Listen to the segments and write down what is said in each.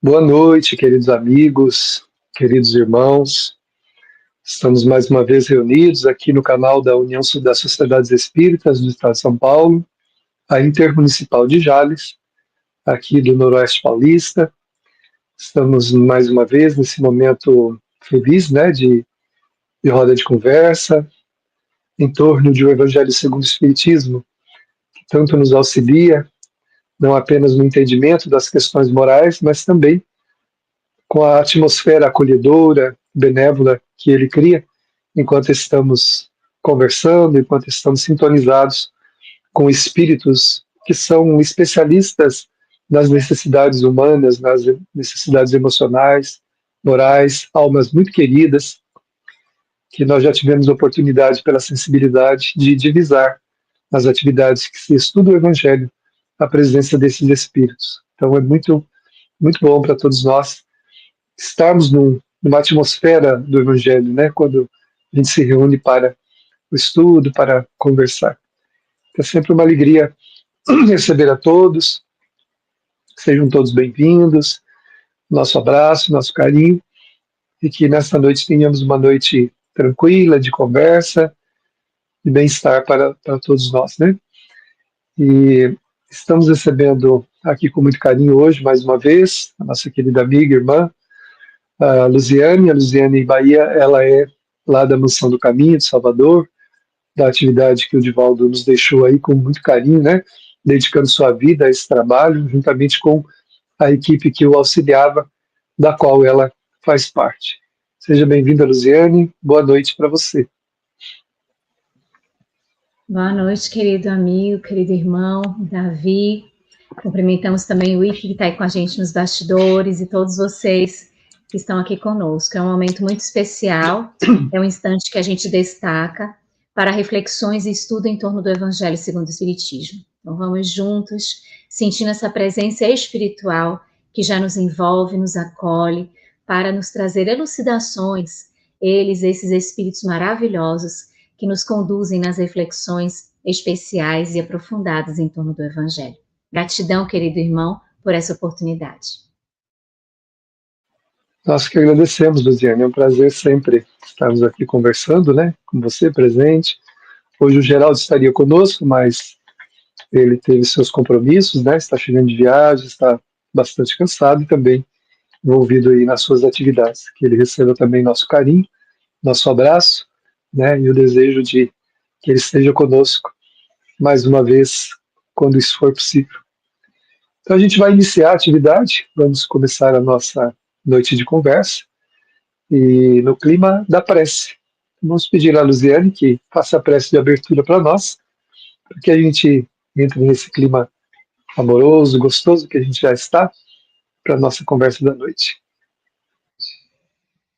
Boa noite, queridos amigos, queridos irmãos. Estamos mais uma vez reunidos aqui no canal da União das Sociedades Espíritas do Estado de São Paulo, a Intermunicipal de Jales, aqui do Noroeste Paulista. Estamos mais uma vez nesse momento feliz, né, de roda de conversa, em torno de o Evangelho segundo o Espiritismo, que tanto nos auxilia, não apenas no entendimento das questões morais, mas também com a atmosfera acolhedora, benévola que ele cria, enquanto estamos conversando, enquanto estamos sintonizados com espíritos que são especialistas nas necessidades humanas, nas necessidades emocionais, morais, almas muito queridas, que nós já tivemos oportunidade, pela sensibilidade, de divisar nas atividades que se estuda o Evangelho, a presença desses espíritos. Então é muito, muito bom para todos nós estarmos numa atmosfera do Evangelho, né? Quando a gente se reúne para o estudo, para conversar. É sempre uma alegria receber a todos, sejam todos bem-vindos, nosso abraço, nosso carinho, e que nesta noite tenhamos uma noite tranquila, de conversa, de bem-estar para todos nós, né? E estamos recebendo aqui com muito carinho hoje, mais uma vez, a nossa querida amiga, irmã, a Luziane Bahia, ela é lá da Mansão do Caminho, de Salvador, da atividade que o Divaldo nos deixou aí com muito carinho, né? Dedicando sua vida a esse trabalho, juntamente com a equipe que o auxiliava, da qual ela faz parte. Seja bem-vinda, Luziane. Boa noite para você. Boa noite, querido amigo, querido irmão, Davi. Cumprimentamos também o Ife, que está aí com a gente nos bastidores, e todos vocês que estão aqui conosco. É um momento muito especial, é um instante que a gente destaca para reflexões e estudo em torno do Evangelho segundo o Espiritismo. Então vamos juntos, sentindo essa presença espiritual que já nos envolve, nos acolhe, para nos trazer elucidações, esses espíritos maravilhosos que nos conduzem nas reflexões especiais e aprofundadas em torno do Evangelho. Gratidão, querido irmão, por essa oportunidade. Nós que agradecemos, Luziane. É um prazer sempre estarmos aqui conversando, né, com você presente. Hoje o Geraldo estaria conosco, mas ele teve seus compromissos, né, está chegando de viagem, está bastante cansado e também envolvido aí nas suas atividades. Que ele receba também nosso carinho, nosso abraço, né, e o desejo de que ele esteja conosco mais uma vez, quando isso for possível. Então a gente vai iniciar a atividade, vamos começar a nossa noite de conversa, e no clima da prece. Vamos pedir a Luziane que faça a prece de abertura para nós, para que a gente entre nesse clima amoroso, gostoso que a gente já está, para a nossa conversa da noite.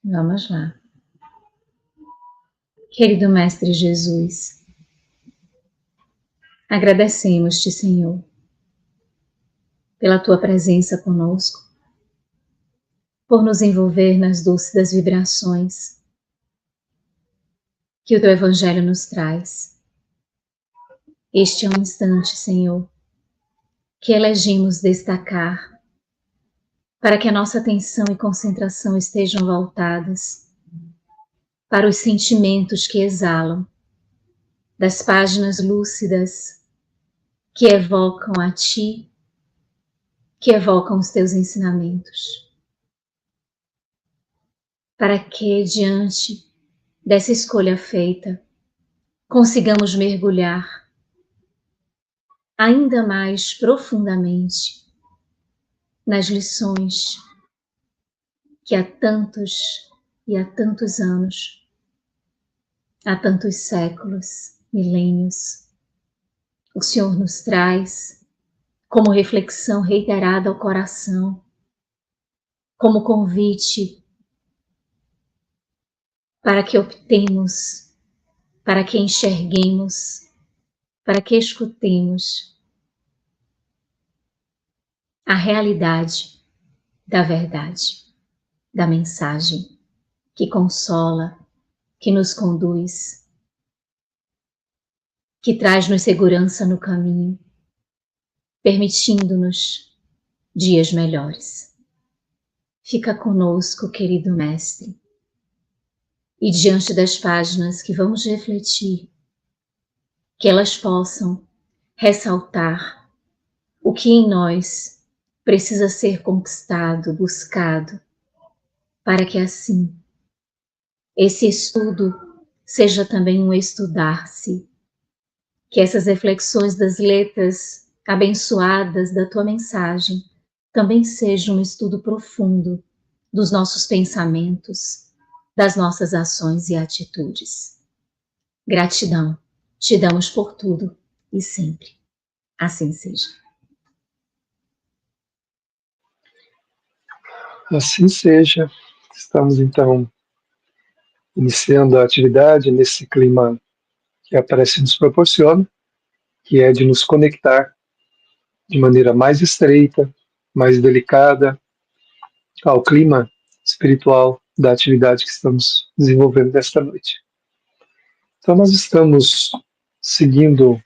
Vamos lá. Querido Mestre Jesus, agradecemos-te, Senhor, pela tua presença conosco, por nos envolver nas dúlcidas vibrações que o teu Evangelho nos traz. Este é um instante, Senhor, que elegimos destacar para que a nossa atenção e concentração estejam voltadas para os sentimentos que exalam das páginas lúcidas que evocam a Ti, que evocam os Teus ensinamentos. Para que, diante dessa escolha feita, consigamos mergulhar ainda mais profundamente nas lições que há tantos e há tantos anos, há tantos séculos, milênios, o Senhor nos traz como reflexão reiterada ao coração, como convite para que optemos, para que enxerguemos, para que escutemos a realidade da verdade, da mensagem que consola, que nos conduz, que traz-nos segurança no caminho, permitindo-nos dias melhores. Fica conosco, querido Mestre. E diante das páginas que vamos refletir, que elas possam ressaltar o que em nós precisa ser conquistado, buscado, para que assim esse estudo seja também um estudar-se, que essas reflexões das letras abençoadas da tua mensagem também sejam um estudo profundo dos nossos pensamentos, das nossas ações e atitudes. Gratidão, te damos por tudo e sempre. Assim seja. Assim seja. Estamos, então, iniciando a atividade nesse clima que a prece nos proporciona, que é de nos conectar de maneira mais estreita, mais delicada, ao clima espiritual da atividade que estamos desenvolvendo nesta noite. Então, nós estamos seguindo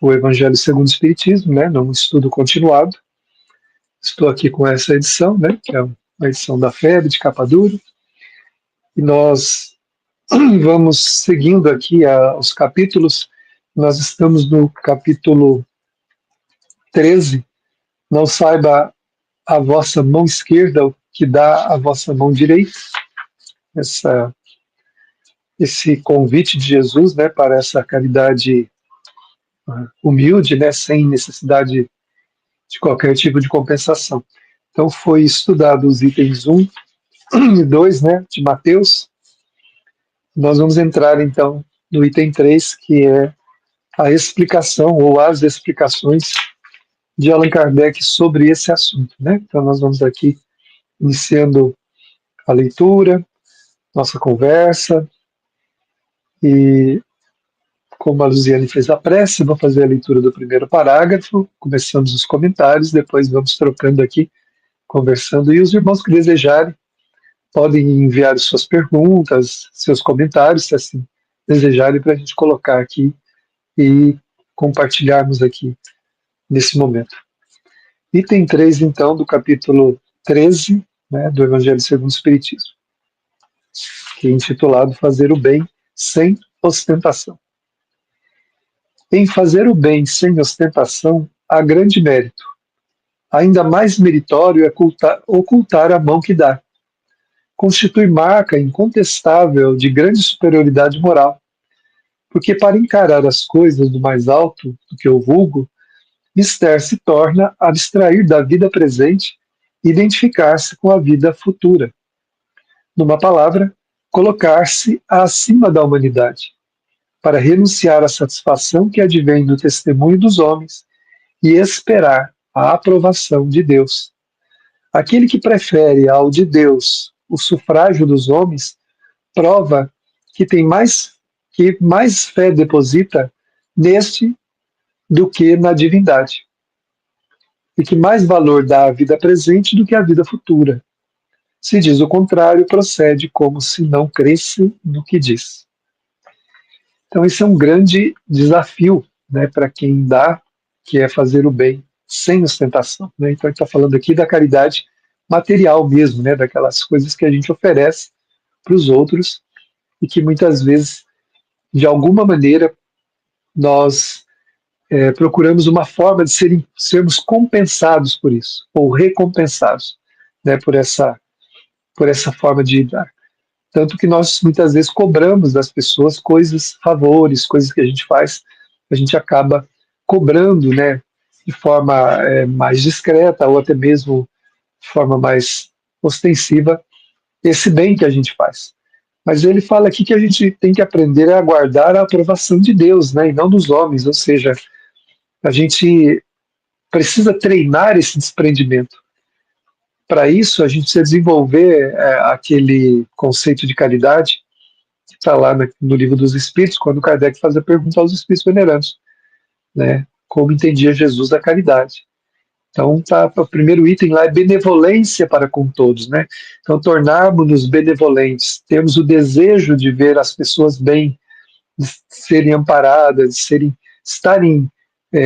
o Evangelho segundo o Espiritismo, né, num estudo continuado. Estou aqui com essa edição, né, que é uma edição da FEB, de capa dura, e nós vamos seguindo aqui os capítulos. Nós estamos no capítulo 13. Não saiba a vossa mão esquerda o que dá a vossa mão direita. Esse convite de Jesus, né, para essa caridade humilde, né, sem necessidade de qualquer tipo de compensação. Então foi estudado os itens 1 e 2, né, de Mateus. Nós vamos entrar então no item 3, que é a explicação ou as explicações de Allan Kardec sobre esse assunto, né? Então nós vamos aqui iniciando a leitura, nossa conversa, e como a Luziane fez a prece, vou fazer a leitura do primeiro parágrafo, começamos os comentários, depois vamos trocando aqui, conversando, e os irmãos que desejarem podem enviar suas perguntas, seus comentários, se assim desejarem, para a gente colocar aqui e compartilharmos aqui nesse momento. Item 3, então, do capítulo 13, né, do Evangelho segundo o Espiritismo, que é intitulado Fazer o Bem Sem Ostentação. Em fazer o bem sem ostentação há grande mérito. Ainda mais meritório é ocultar a mão que dá. Constitui marca incontestável de grande superioridade moral, porque para encarar as coisas do mais alto do que o vulgo, mister se torna abstrair da vida presente e identificar-se com a vida futura. Numa palavra, colocar-se acima da humanidade, para renunciar à satisfação que advém do testemunho dos homens e esperar a aprovação de Deus. Aquele que prefere ao de Deus o sufrágio dos homens prova que mais fé deposita neste do que na divindade, e que mais valor dá à vida presente do que à vida futura. Se diz o contrário, procede como se não cresce no que diz. Então esse é um grande desafio, né, para quem dá, que é fazer o bem sem ostentação, né? Então ele está falando aqui da caridade material mesmo, né, daquelas coisas que a gente oferece para os outros e que muitas vezes, de alguma maneira, nós procuramos uma forma de sermos compensados por isso, ou recompensados, né, por essa forma de dar. Tanto que nós muitas vezes cobramos das pessoas coisas, favores, coisas que a gente faz, a gente acaba cobrando, né, de forma mais discreta ou até mesmo de forma mais ostensiva esse bem que a gente faz. Mas ele fala aqui que a gente tem que aprender a aguardar a aprovação de Deus, né, e não dos homens, ou seja, a gente precisa treinar esse desprendimento. Para isso, a gente precisa desenvolver aquele conceito de caridade que está lá no Livro dos Espíritos, quando Kardec faz a pergunta aos Espíritos venerandos, né, como entendia Jesus a caridade. Então, o primeiro item lá é benevolência para com todos, né? Então, tornarmos-nos benevolentes, temos o desejo de ver as pessoas bem, de serem amparadas, de estarem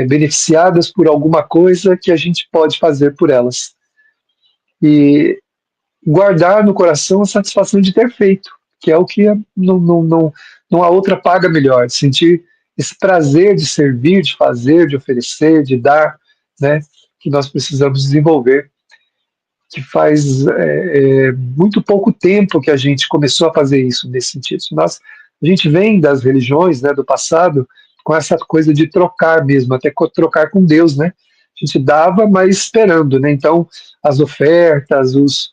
beneficiadas por alguma coisa que a gente pode fazer por elas. E guardar no coração a satisfação de ter feito, que é o que não há outra paga melhor, sentir esse prazer de servir, de fazer, de oferecer, de dar, né, que nós precisamos desenvolver, que faz muito pouco tempo que a gente começou a fazer isso nesse sentido. A gente vem das religiões, né, do passado, com essa coisa de trocar mesmo, até trocar com Deus, né? A gente dava, mas esperando, né? Então, as ofertas, os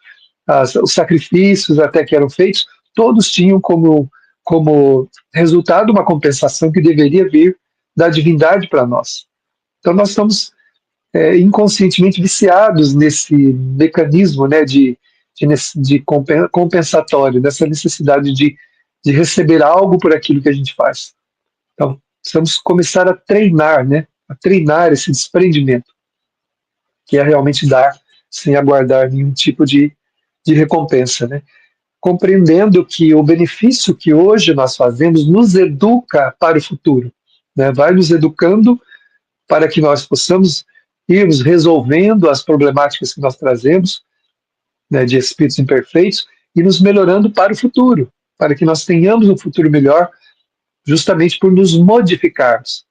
sacrifícios até que eram feitos, todos tinham como resultado uma compensação que deveria vir da divindade para nós. Então, nós estamos inconscientemente viciados nesse mecanismo, né, de compensatório, dessa necessidade de receber algo por aquilo que a gente faz. Então, precisamos começar a treinar, né, a treinar esse desprendimento, que é realmente dar sem aguardar nenhum tipo de recompensa, né? Compreendendo que o benefício que hoje nós fazemos nos educa para o futuro, né? Vai nos educando para que nós possamos irmos resolvendo as problemáticas que nós trazemos, né, de espíritos imperfeitos, e nos melhorando para o futuro, para que nós tenhamos um futuro melhor, justamente por nos modificarmos,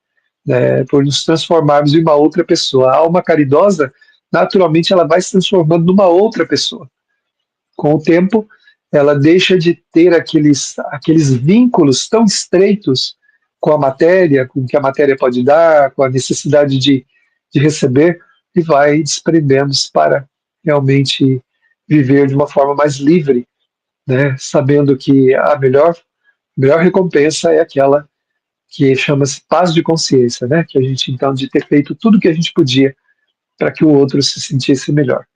né, por nos transformarmos em uma outra pessoa. A alma caridosa, naturalmente, ela vai se transformando numa outra pessoa. Com o tempo, ela deixa de ter aqueles vínculos tão estreitos com a matéria, com o que a matéria pode dar, com a necessidade de receber, e vai desprendendo-se para realmente viver de uma forma mais livre, né, sabendo que a melhor recompensa é aquela que chama-se paz de consciência, né, que a gente, então, de ter feito tudo o que a gente podia para que o outro se sentisse melhor.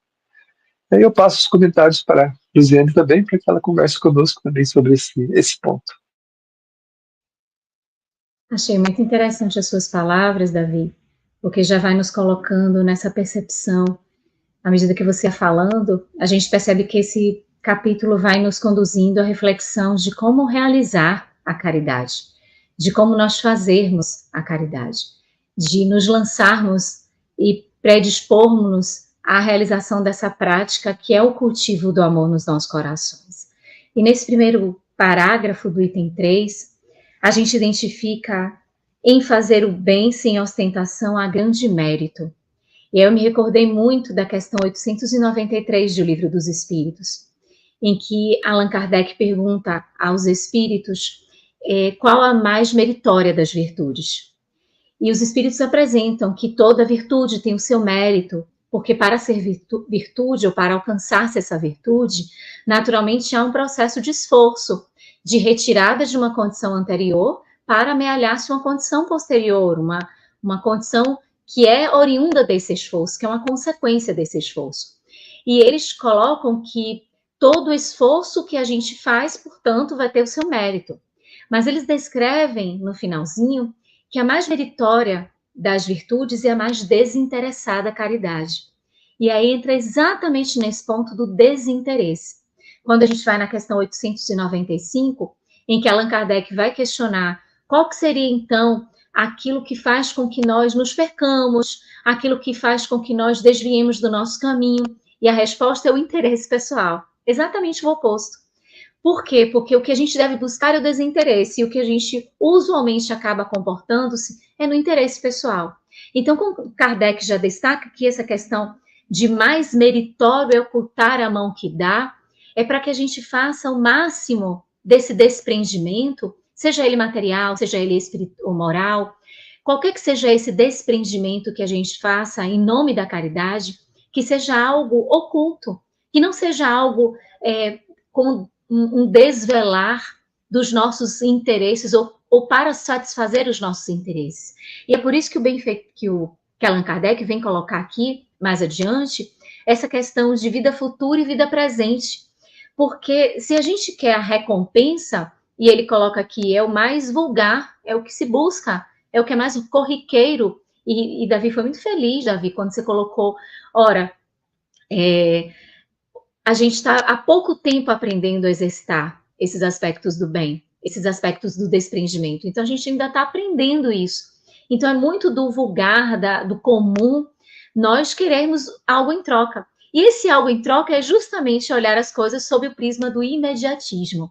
Aí eu passo os comentários para a Luziane também, para que ela converse conosco também sobre esse ponto. Achei muito interessante as suas palavras, Davi, porque já vai nos colocando nessa percepção. À medida que você ia falando, a gente percebe que esse capítulo vai nos conduzindo à reflexão de como realizar a caridade, de como nós fazermos a caridade, de nos lançarmos e predispormos à realização dessa prática que é o cultivo do amor nos nossos corações. E nesse primeiro parágrafo do item 3, a gente identifica em fazer o bem sem ostentação há grande mérito. E eu me recordei muito da questão 893 do Livro dos Espíritos, em que Allan Kardec pergunta aos espíritos qual a mais meritória das virtudes. E os espíritos apresentam que toda virtude tem o seu mérito, porque para ser virtude ou para alcançar-se essa virtude, naturalmente há um processo de esforço, de retirada de uma condição anterior para amealhar-se uma condição posterior, uma condição que é oriunda desse esforço, que é uma consequência desse esforço. E eles colocam que todo esforço que a gente faz, portanto, vai ter o seu mérito. Mas eles descrevem, no finalzinho, que a mais meritória das virtudes é a mais desinteressada caridade. E aí entra exatamente nesse ponto do desinteresse. Quando a gente vai na questão 895, em que Allan Kardec vai questionar qual que seria, então, aquilo que faz com que nós nos percamos, aquilo que faz com que nós desviemos do nosso caminho, e a resposta é o interesse pessoal, exatamente o oposto. Por quê? Porque o que a gente deve buscar é o desinteresse, e o que a gente usualmente acaba comportando-se é no interesse pessoal. Então, como Kardec já destaca que essa questão de mais meritório é ocultar a mão que dá, é para que a gente faça o máximo desse desprendimento, seja ele material, seja ele espiritual ou moral, qualquer que seja esse desprendimento que a gente faça em nome da caridade, que seja algo oculto, que não seja algo com um desvelar dos nossos interesses ou para satisfazer os nossos interesses. E é por isso que o benfeitor que Allan Kardec vem colocar aqui, mais adiante, essa questão de vida futura e vida presente. Porque se a gente quer a recompensa, e ele coloca aqui, é o mais vulgar, é o que se busca, é o que é mais corriqueiro, e Davi foi muito feliz, Davi, quando você colocou, ora, a gente está há pouco tempo aprendendo a exercitar esses aspectos do bem, esses aspectos do desprendimento, então a gente ainda está aprendendo isso. Então é muito do vulgar, do comum, nós queremos algo em troca. E esse algo em troca é justamente olhar as coisas sob o prisma do imediatismo.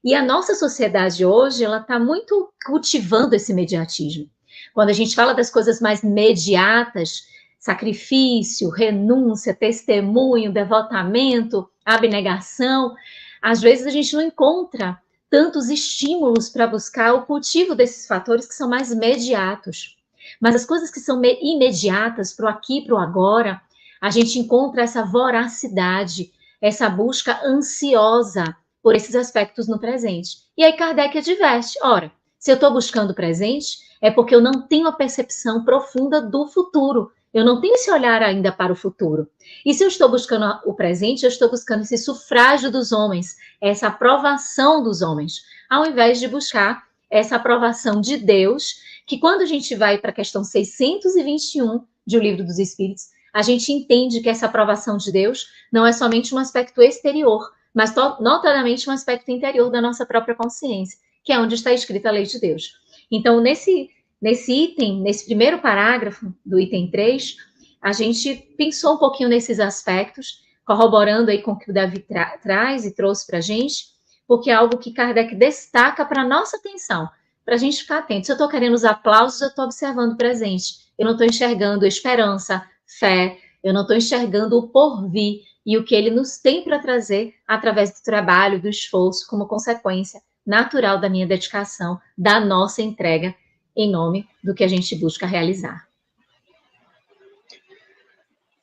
E a nossa sociedade hoje, ela está muito cultivando esse imediatismo. Quando a gente fala das coisas mais imediatas, sacrifício, renúncia, testemunho, devotamento, abnegação, às vezes a gente não encontra tantos estímulos para buscar o cultivo desses fatores que são mais imediatos. Mas as coisas que são imediatas, para o aqui e para o agora, a gente encontra essa voracidade, essa busca ansiosa por esses aspectos no presente. E aí Kardec adverte, ora, se eu estou buscando o presente, é porque eu não tenho a percepção profunda do futuro. Eu não tenho esse olhar ainda para o futuro. E se eu estou buscando o presente, eu estou buscando esse sufrágio dos homens, essa aprovação dos homens, ao invés de buscar essa aprovação de Deus, que quando a gente vai para a questão 621 de O Livro dos Espíritos, a gente entende que essa aprovação de Deus não é somente um aspecto exterior, mas notadamente um aspecto interior da nossa própria consciência, que é onde está escrita a lei de Deus. Então, nesse item, nesse primeiro parágrafo do item 3, a gente pensou um pouquinho nesses aspectos, corroborando aí com o que o Davi traz e trouxe para a gente, porque é algo que Kardec destaca para a nossa atenção, para a gente ficar atento. Se eu estou querendo os aplausos, eu estou observando o presente. Eu não estou enxergando esperança, fé, eu não estou enxergando o porvir e o que ele nos tem para trazer através do trabalho, do esforço, como consequência natural da minha dedicação, da nossa entrega, em nome do que a gente busca realizar.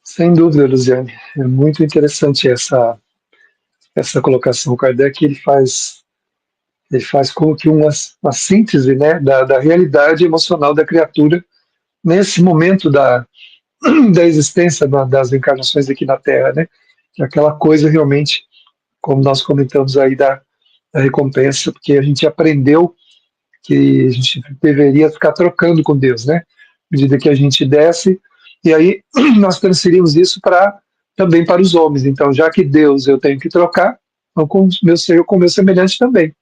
Sem dúvida, Luziane. É muito interessante essa colocação. O Kardec ele faz como que uma síntese, né, da realidade emocional da criatura nesse momento da existência das encarnações aqui na Terra, né? Que é aquela coisa realmente, como nós comentamos aí, da recompensa, porque a gente aprendeu que a gente deveria ficar trocando com Deus, né? À medida que a gente desce, e aí nós transferimos isso também para os homens. Então, já que Deus eu tenho que trocar, então com o meu semelhante também.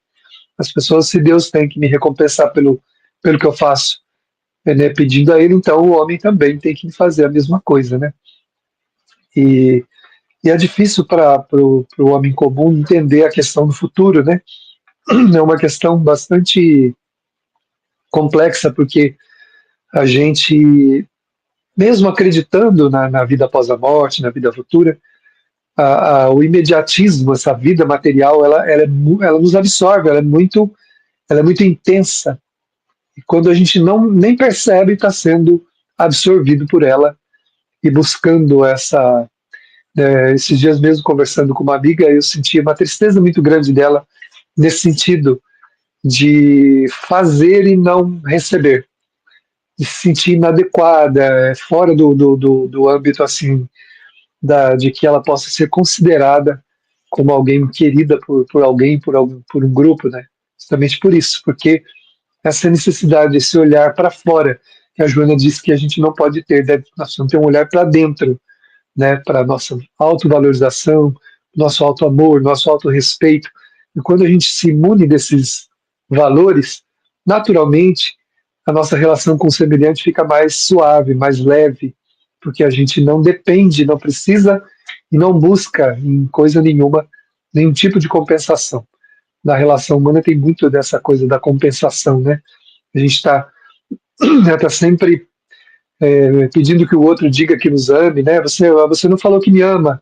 As pessoas, se Deus tem que me recompensar pelo que eu faço, né, pedindo a Ele, então o homem também tem que fazer a mesma coisa, né? E é difícil para o homem comum entender a questão do futuro, né? É uma questão bastante complexa, porque a gente, mesmo acreditando na vida após a morte, na vida futura, o imediatismo, essa vida material, ela nos absorve, ela é muito intensa. E quando a gente nem percebe, está sendo absorvido por ela e buscando esses dias mesmo, conversando com uma amiga, eu senti uma tristeza muito grande dela, nesse sentido de fazer e não receber, de se sentir inadequada, fora do âmbito assim, de que ela possa ser considerada como alguém querida por alguém, por um grupo, né? Justamente por isso, porque essa necessidade, esse olhar para fora, que a Joana disse que a gente não pode ter, nós precisamos ter um olhar para dentro, né, para a nossa autovalorização, nosso auto-amor, nosso auto-respeito. E quando a gente se imune desses valores, naturalmente, a nossa relação com o semelhante fica mais suave, mais leve, porque a gente não depende, não precisa e não busca em coisa nenhuma nenhum tipo de compensação. Na relação humana tem muito dessa coisa da compensação, né? A gente está sempre pedindo que o outro diga que nos ame, né? Você não falou que me ama,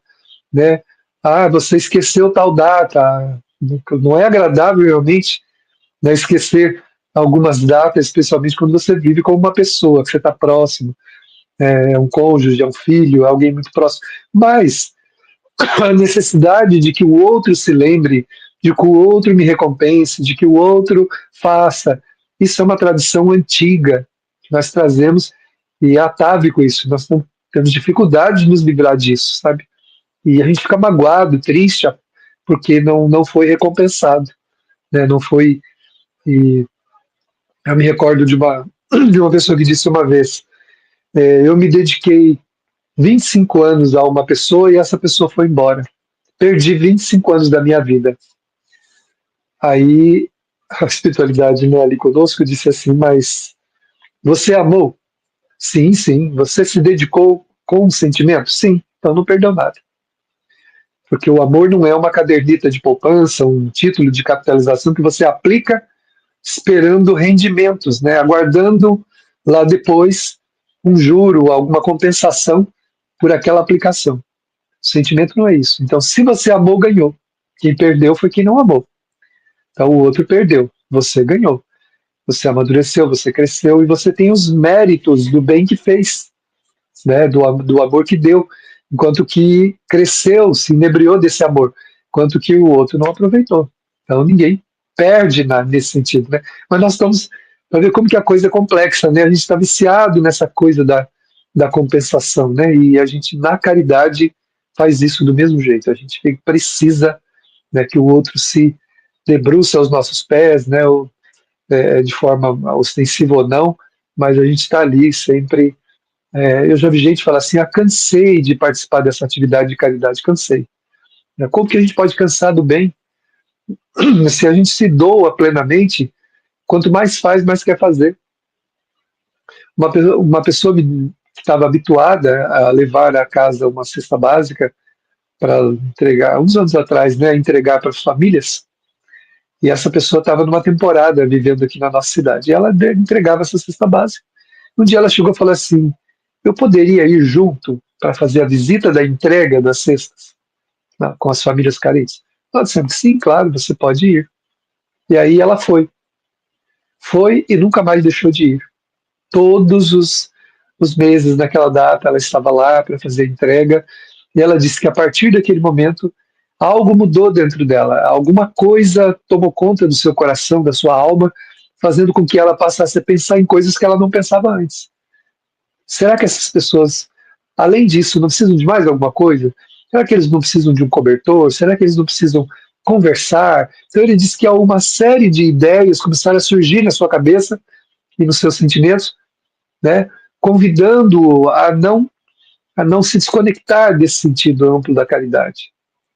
né? Ah, você esqueceu tal data. Não é agradável realmente, né, esquecer algumas datas, especialmente quando você vive com uma pessoa que você está próximo, um cônjuge, um filho, alguém muito próximo. Mas a necessidade de que o outro se lembre, de que o outro me recompense, de que o outro faça, isso é uma tradição antiga que nós trazemos e é atávico isso. Nós temos dificuldade de nos livrar disso, sabe? E a gente fica magoado, triste, porque não foi recompensado, né? Não foi. E eu me recordo de uma pessoa que disse uma vez: eu me dediquei 25 anos a uma pessoa e essa pessoa foi embora. Perdi 25 anos da minha vida. Aí a espiritualidade, né, ali conosco disse assim: mas você amou? Sim, sim. Você se dedicou com um sentimento? Sim. Então não perdeu nada. Porque o amor não é uma caderneta de poupança, um título de capitalização que você aplica esperando rendimentos, né? Aguardando lá depois um juro, alguma compensação por aquela aplicação. O sentimento não é isso. Então, se você amou, ganhou. Quem perdeu foi quem não amou. Então, o outro perdeu, você ganhou. Você amadureceu, você cresceu e você tem os méritos do bem que fez, né? Do amor que deu, enquanto que cresceu, se inebriou desse amor, enquanto que o outro não aproveitou. Então, ninguém perde nesse sentido, né? Mas nós estamos para ver como que a coisa é complexa, né? A gente está viciado nessa coisa da compensação, né? E a gente, na caridade, faz isso do mesmo jeito. A gente precisa, né, que o outro se debruce aos nossos pés, né? De forma ostensiva ou não, mas a gente está ali sempre. Eu já vi gente falar assim: cansei de participar dessa atividade de caridade, cansei. Como que a gente pode cansar do bem? Se a gente se doa plenamente, quanto mais faz, mais quer fazer. Uma pessoa que estava habituada a levar a casa uma cesta básica para entregar, uns anos atrás, né, entregar para as famílias, e essa pessoa estava numa temporada vivendo aqui na nossa cidade, e ela entregava essa cesta básica. Um dia ela chegou e falou assim: eu poderia ir junto para fazer a visita da entrega das cestas com as famílias carentes? Ela disse: sim, claro, você pode ir. E aí ela foi e nunca mais deixou de ir. Todos os meses naquela data ela estava lá para fazer a entrega, e ela disse que a partir daquele momento algo mudou dentro dela, alguma coisa tomou conta do seu coração, da sua alma, fazendo com que ela passasse a pensar em coisas que ela não pensava antes. Será que essas pessoas, além disso, não precisam de mais alguma coisa? Será que eles não precisam de um cobertor? Será que eles não precisam conversar? Então ele diz que há uma série de ideias começaram a surgir na sua cabeça e nos seus sentimentos, né, convidando-o a não se desconectar desse sentido amplo da caridade,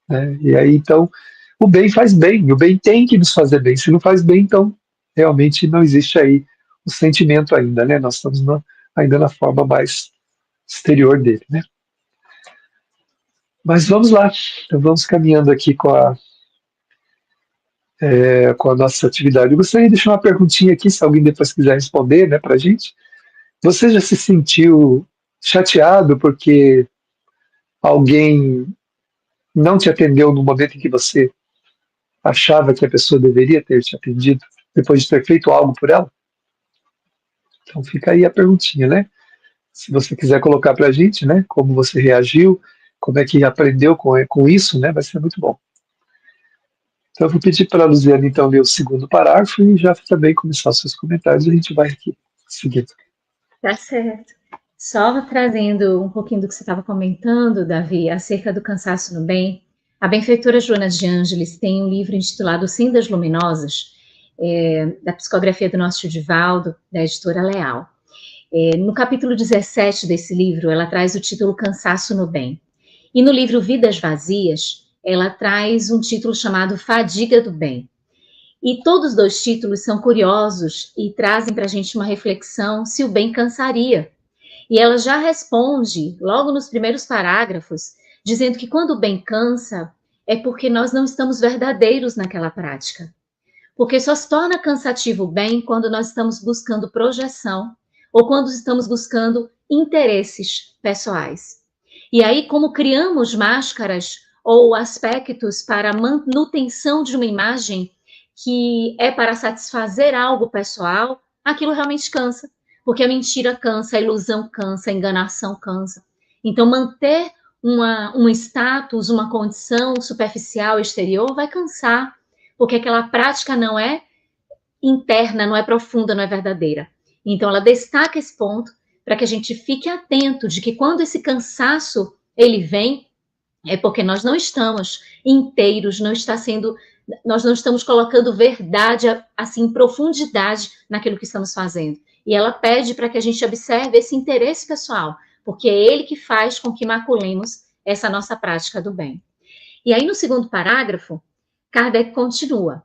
né? E aí então o bem faz bem, o bem tem que nos fazer bem. Se não faz bem, então realmente não existe aí o sentimento ainda, né? Nós estamos ainda na forma mais exterior dele, né? Mas vamos lá, então vamos caminhando aqui com a nossa atividade. Eu gostaria de deixar uma perguntinha aqui, se alguém depois quiser responder, né, para a gente. Você já se sentiu chateado porque alguém não te atendeu no momento em que você achava que a pessoa deveria ter te atendido, depois de ter feito algo por ela? Então fica aí a perguntinha, né? Se você quiser colocar para a gente, né, como você reagiu, como é que aprendeu com isso, né, vai ser muito bom. Então eu vou pedir para a Luziane, então, ler o segundo parágrafo e já também começar os seus comentários, a gente vai aqui seguindo. Tá certo. Só trazendo um pouquinho do que você estava comentando, Davi, acerca do cansaço no bem, a benfeitora Joana de Ângeles tem um livro intitulado Sendas Luminosas, da psicografia do nosso tio Divaldo, da editora Leal. No capítulo 17 desse livro, ela traz o título Cansaço no Bem. E no livro Vidas Vazias, ela traz um título chamado Fadiga do Bem. E todos os dois títulos são curiosos e trazem para a gente uma reflexão se o bem cansaria. E ela já responde, logo nos primeiros parágrafos, dizendo que quando o bem cansa, é porque nós não estamos verdadeiros naquela prática. Porque só se torna cansativo o bem quando nós estamos buscando projeção ou quando estamos buscando interesses pessoais. E aí, como criamos máscaras ou aspectos para a manutenção de uma imagem que é para satisfazer algo pessoal, aquilo realmente cansa. Porque a mentira cansa, a ilusão cansa, a enganação cansa. Então, manter um status, uma condição superficial, exterior, vai cansar, porque aquela prática não é interna, não é profunda, não é verdadeira. Então, ela destaca esse ponto para que a gente fique atento de que quando esse cansaço ele vem, é porque nós não estamos inteiros, nós não estamos colocando verdade, assim, profundidade naquilo que estamos fazendo. E ela pede para que a gente observe esse interesse pessoal, porque é ele que faz com que maculemos essa nossa prática do bem. E aí, no segundo parágrafo, Kardec continua: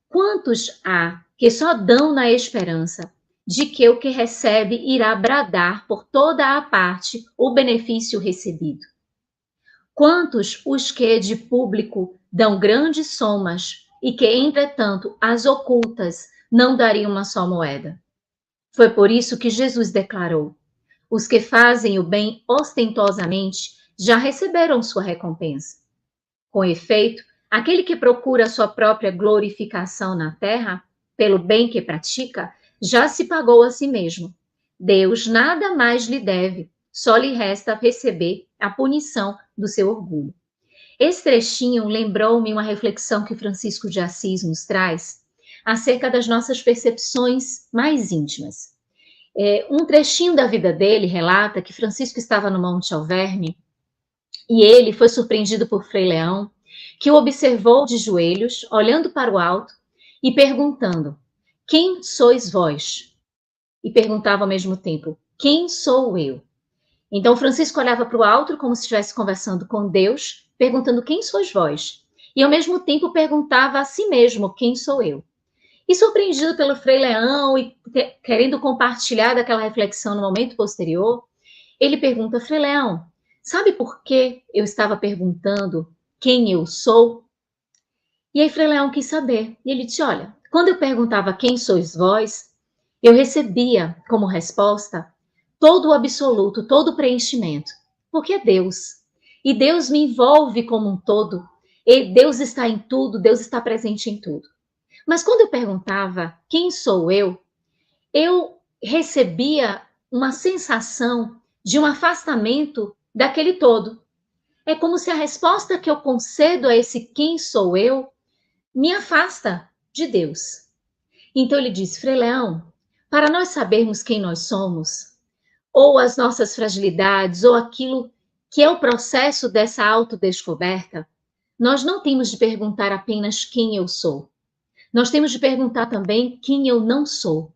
quantos há que só dão na esperança de que o que recebe irá bradar por toda a parte o benefício recebido? Quantos os que de público dão grandes somas e que, entretanto, as ocultas não dariam uma só moeda? Foi por isso que Jesus declarou: os que fazem o bem ostentosamente já receberam sua recompensa. Com efeito, aquele que procura sua própria glorificação na terra, pelo bem que pratica, já se pagou a si mesmo. Deus nada mais lhe deve, só lhe resta receber a punição do seu orgulho. Esse trechinho lembrou-me uma reflexão que Francisco de Assis nos traz acerca das nossas percepções mais íntimas. Um trechinho da vida dele relata que Francisco estava no Monte Alverme e ele foi surpreendido por Frei Leão, que o observou de joelhos, olhando para o alto e perguntando: quem sois vós? E perguntava ao mesmo tempo: quem sou eu? Então Francisco olhava para o alto como se estivesse conversando com Deus, perguntando: quem sois vós? E ao mesmo tempo perguntava a si mesmo: quem sou eu? E surpreendido pelo Frei Leão e querendo compartilhar daquela reflexão no momento posterior, ele pergunta: Frei Leão, sabe por que eu estava perguntando quem eu sou? E aí Frei Leão quis saber. E ele disse: olha, quando eu perguntava quem sois vós, eu recebia como resposta todo o absoluto, todo o preenchimento, porque é Deus. E Deus me envolve como um todo. E Deus está em tudo, Deus está presente em tudo. Mas quando eu perguntava quem sou eu recebia uma sensação de um afastamento daquele todo. É como se a resposta que eu concedo a esse quem sou eu me afasta de Deus. Então ele diz: Frei Leão, para nós sabermos quem nós somos, ou as nossas fragilidades, ou aquilo que é o processo dessa autodescoberta, nós não temos de perguntar apenas quem eu sou. Nós temos de perguntar também quem eu não sou.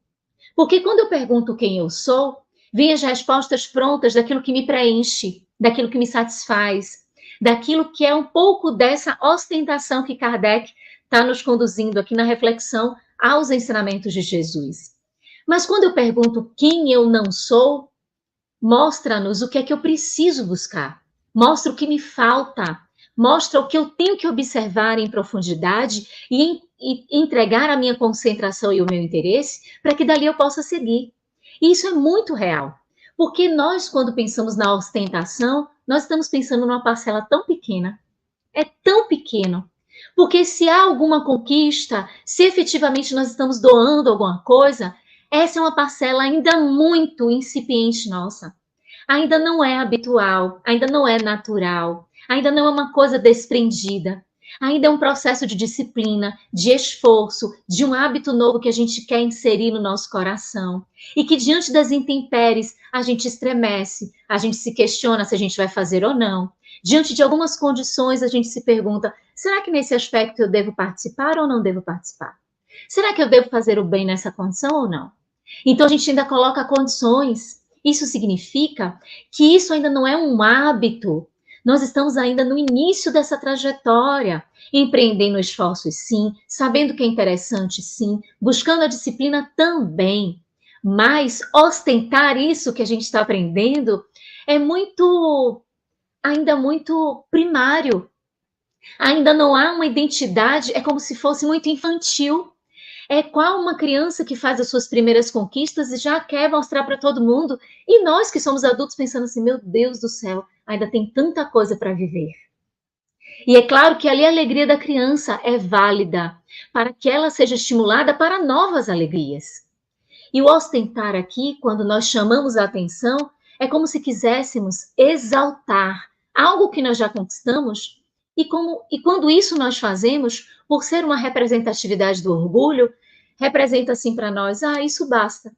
Porque quando eu pergunto quem eu sou, vêm as respostas prontas daquilo que me preenche, daquilo que me satisfaz, daquilo que é um pouco dessa ostentação que Kardec está nos conduzindo aqui na reflexão aos ensinamentos de Jesus. Mas quando eu pergunto quem eu não sou, mostra-nos o que é que eu preciso buscar, mostra o que me falta, mostra o que eu tenho que observar em profundidade e entregar a minha concentração e o meu interesse para que dali eu possa seguir. E isso é muito real, porque nós, quando pensamos na ostentação, nós estamos pensando numa parcela tão pequena, é tão pequeno, porque se há alguma conquista, se efetivamente nós estamos doando alguma coisa, essa é uma parcela ainda muito incipiente nossa. Ainda não é habitual, ainda não é natural, ainda não é uma coisa desprendida. Ainda é um processo de disciplina, de esforço, de um hábito novo que a gente quer inserir no nosso coração. E que diante das intempéries a gente estremece, a gente se questiona se a gente vai fazer ou não. Diante de algumas condições a gente se pergunta: será que nesse aspecto eu devo participar ou não devo participar? Será que eu devo fazer o bem nessa condição ou não? Então a gente ainda coloca condições. Isso significa que isso ainda não é um hábito. Nós estamos ainda no início dessa trajetória, empreendendo esforços sim, sabendo que é interessante sim, buscando a disciplina também. Mas ostentar isso que a gente está aprendendo é ainda muito primário. Ainda não há uma identidade, é como se fosse muito infantil. É qual uma criança que faz as suas primeiras conquistas e já quer mostrar para todo mundo. E nós que somos adultos pensando assim: meu Deus do céu, ainda tem tanta coisa para viver. E é claro que ali a alegria da criança é válida, para que ela seja estimulada para novas alegrias. E o ostentar aqui, quando nós chamamos a atenção, é como se quiséssemos exaltar algo que nós já conquistamos, e quando isso nós fazemos, por ser uma representatividade do orgulho, representa assim para nós: ah, isso basta.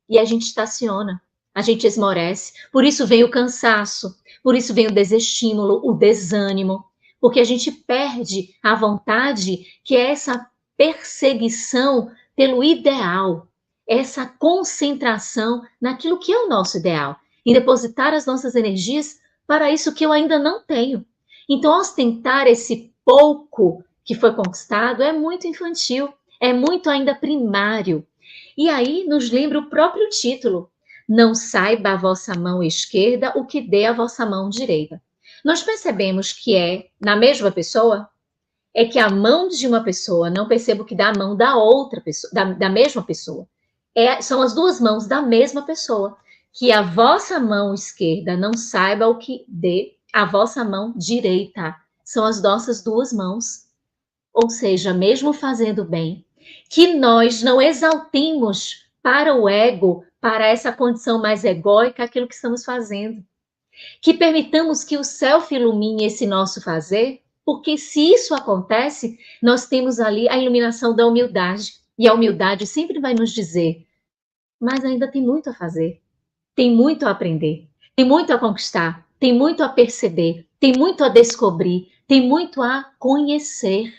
E a gente estaciona, a gente esmorece, por isso vem o cansaço, por isso vem o desestímulo, o desânimo, porque a gente perde a vontade, que é essa perseguição pelo ideal, essa concentração naquilo que é o nosso ideal, em depositar as nossas energias para isso que eu ainda não tenho. Então, ostentar esse pouco que foi conquistado é muito infantil, é muito ainda primário. E aí nos lembra o próprio título: não saiba a vossa mão esquerda o que dê a vossa mão direita. nós percebemos que é na mesma pessoa, é que a mão de uma pessoa, não percebo que da mão da outra pessoa, da mesma pessoa. São as duas mãos da mesma pessoa. Que a vossa mão esquerda não saiba o que dê a vossa mão direita. São as nossas duas mãos. Ou seja, mesmo fazendo bem, que nós não exaltemos para o ego, para essa condição mais egóica, aquilo que estamos fazendo. Que permitamos que o self ilumine esse nosso fazer, porque se isso acontece, nós temos ali a iluminação da humildade. E a humildade sempre vai nos dizer, mas ainda tem muito a fazer, tem muito a aprender, tem muito a conquistar, tem muito a perceber, tem muito a descobrir, tem muito a conhecer.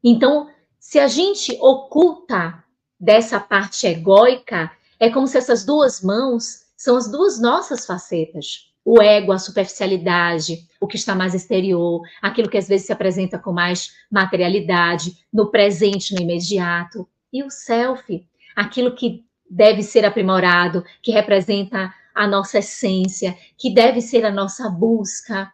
Então, se a gente oculta dessa parte egóica, é como se essas duas mãos são as duas nossas facetas. O ego, a superficialidade, o que está mais exterior, aquilo que às vezes se apresenta com mais materialidade, no presente, no imediato. E o self, aquilo que deve ser aprimorado, que representa a nossa essência, que deve ser a nossa busca.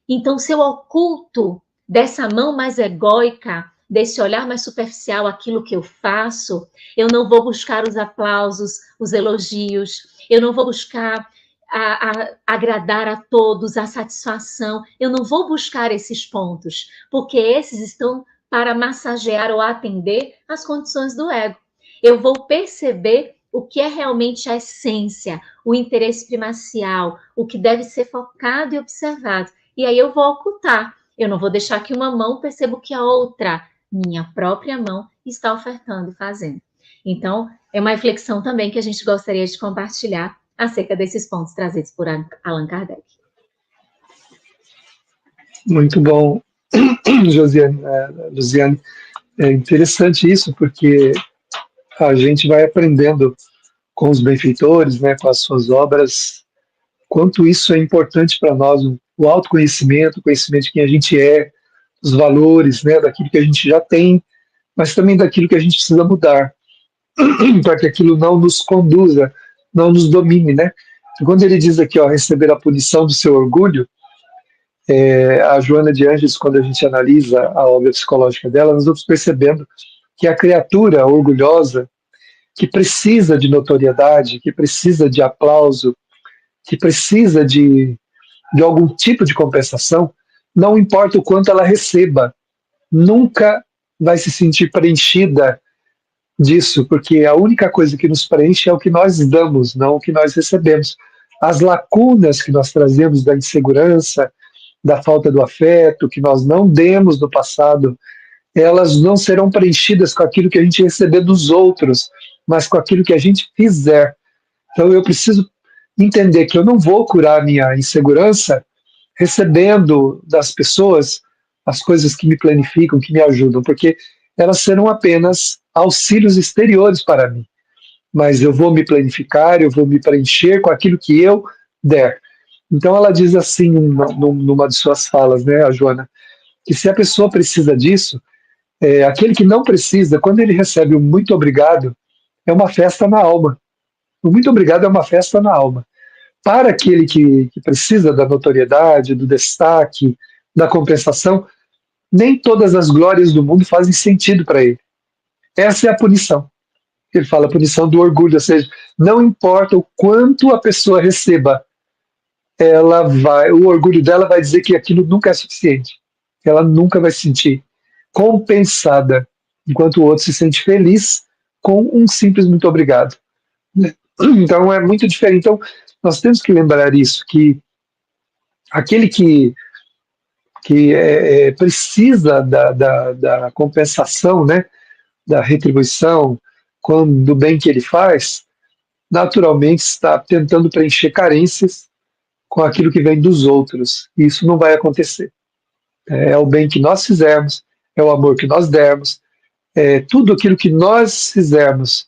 Então, se eu oculto dessa mão mais egóica, desse olhar mais superficial aquilo que eu faço, eu não vou buscar os aplausos, os elogios, eu não vou buscar agradar a todos, a satisfação, eu não vou buscar esses pontos, porque esses estão para massagear ou atender as condições do ego. Eu vou perceber o que é realmente a essência, o interesse primacial, o que deve ser focado e observado. E aí eu vou ocultar. Eu não vou deixar que uma mão perceba o que a outra, minha própria mão, está ofertando e fazendo. Então, é uma reflexão também que a gente gostaria de compartilhar acerca desses pontos trazidos por Allan Kardec. Muito bom, Luziane. É interessante isso, porque a gente vai aprendendo com os benfeitores, né, com as suas obras, quanto isso é importante para nós, o autoconhecimento, o conhecimento de quem a gente é, os valores, né, daquilo que a gente já tem, mas também daquilo que a gente precisa mudar, para que aquilo não nos conduza, não nos domine, né? Quando ele diz aqui, ó, receber a punição do seu orgulho, a Joana de Ângeles, quando a gente analisa a obra psicológica dela, nós vamos percebendo que a criatura orgulhosa, que precisa de notoriedade, que precisa de aplauso, que precisa de algum tipo de compensação, não importa o quanto ela receba, nunca vai se sentir preenchida disso, porque a única coisa que nos preenche é o que nós damos, não o que nós recebemos. As lacunas que nós trazemos da insegurança, da falta do afeto, que nós não demos no passado, elas não serão preenchidas com aquilo que a gente receber dos outros, mas com aquilo que a gente fizer. Então eu preciso entender que eu não vou curar a minha insegurança recebendo das pessoas as coisas que me planificam, que me ajudam, porque elas serão apenas auxílios exteriores para mim. Mas eu vou me planificar, eu vou me preencher com aquilo que eu der. Então ela diz assim, numa de suas falas, né, a Joana, que se a pessoa precisa disso, aquele que não precisa, quando ele recebe um muito obrigado, é uma festa na alma. O muito obrigado é uma festa na alma. Para aquele que precisa da notoriedade, do destaque, da compensação, nem todas as glórias do mundo fazem sentido para ele. Essa é a punição. Ele fala a punição do orgulho, ou seja, não importa o quanto a pessoa receba, o orgulho dela vai dizer que aquilo nunca é suficiente. Ela nunca vai se sentir compensada, enquanto o outro se sente feliz com um simples muito obrigado. Então é muito diferente. Então nós temos que lembrar isso, que aquele que precisa da compensação, né, da retribuição, do bem que ele faz, naturalmente está tentando preencher carências com aquilo que vem dos outros. E isso não vai acontecer. É o bem que nós fizermos, é o amor que nós dermos, tudo aquilo que nós fizermos,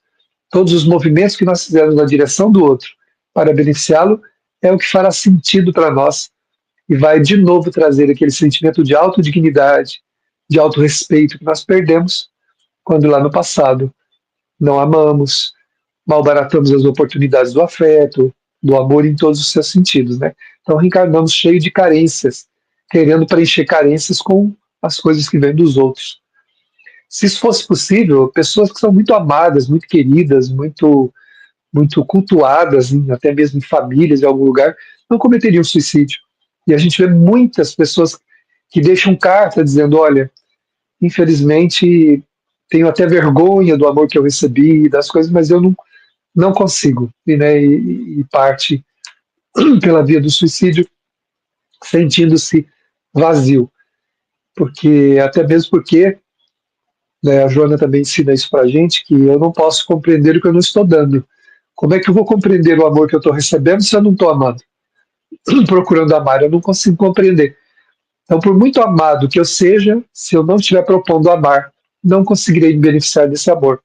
todos os movimentos que nós fizermos na direção do outro para beneficiá-lo, é o que fará sentido para nós e vai de novo trazer aquele sentimento de autodignidade, de autorrespeito que nós perdemos quando lá no passado não amamos, malbaratamos as oportunidades do afeto, do amor em todos os seus sentidos, né? Então reencarnamos cheio de carências querendo preencher carências com as coisas que vêm dos outros. Se isso fosse possível, pessoas que são muito amadas, muito queridas, muito cultuadas, até mesmo em famílias, em algum lugar, não cometeriam suicídio. E a gente vê muitas pessoas que deixam carta dizendo, olha, infelizmente tenho até vergonha do amor que eu recebi, das coisas, mas eu não consigo. E parte pela via do suicídio, sentindo-se vazio. Até mesmo porque, né, a Joana também ensina isso pra gente, que eu não posso compreender o que eu não estou dando. Como é que eu vou compreender o amor que eu estou recebendo se eu não estou amando? Procurando amar, eu não consigo compreender. Então, por muito amado que eu seja, se eu não estiver propondo amar, não conseguirei me beneficiar desse amor,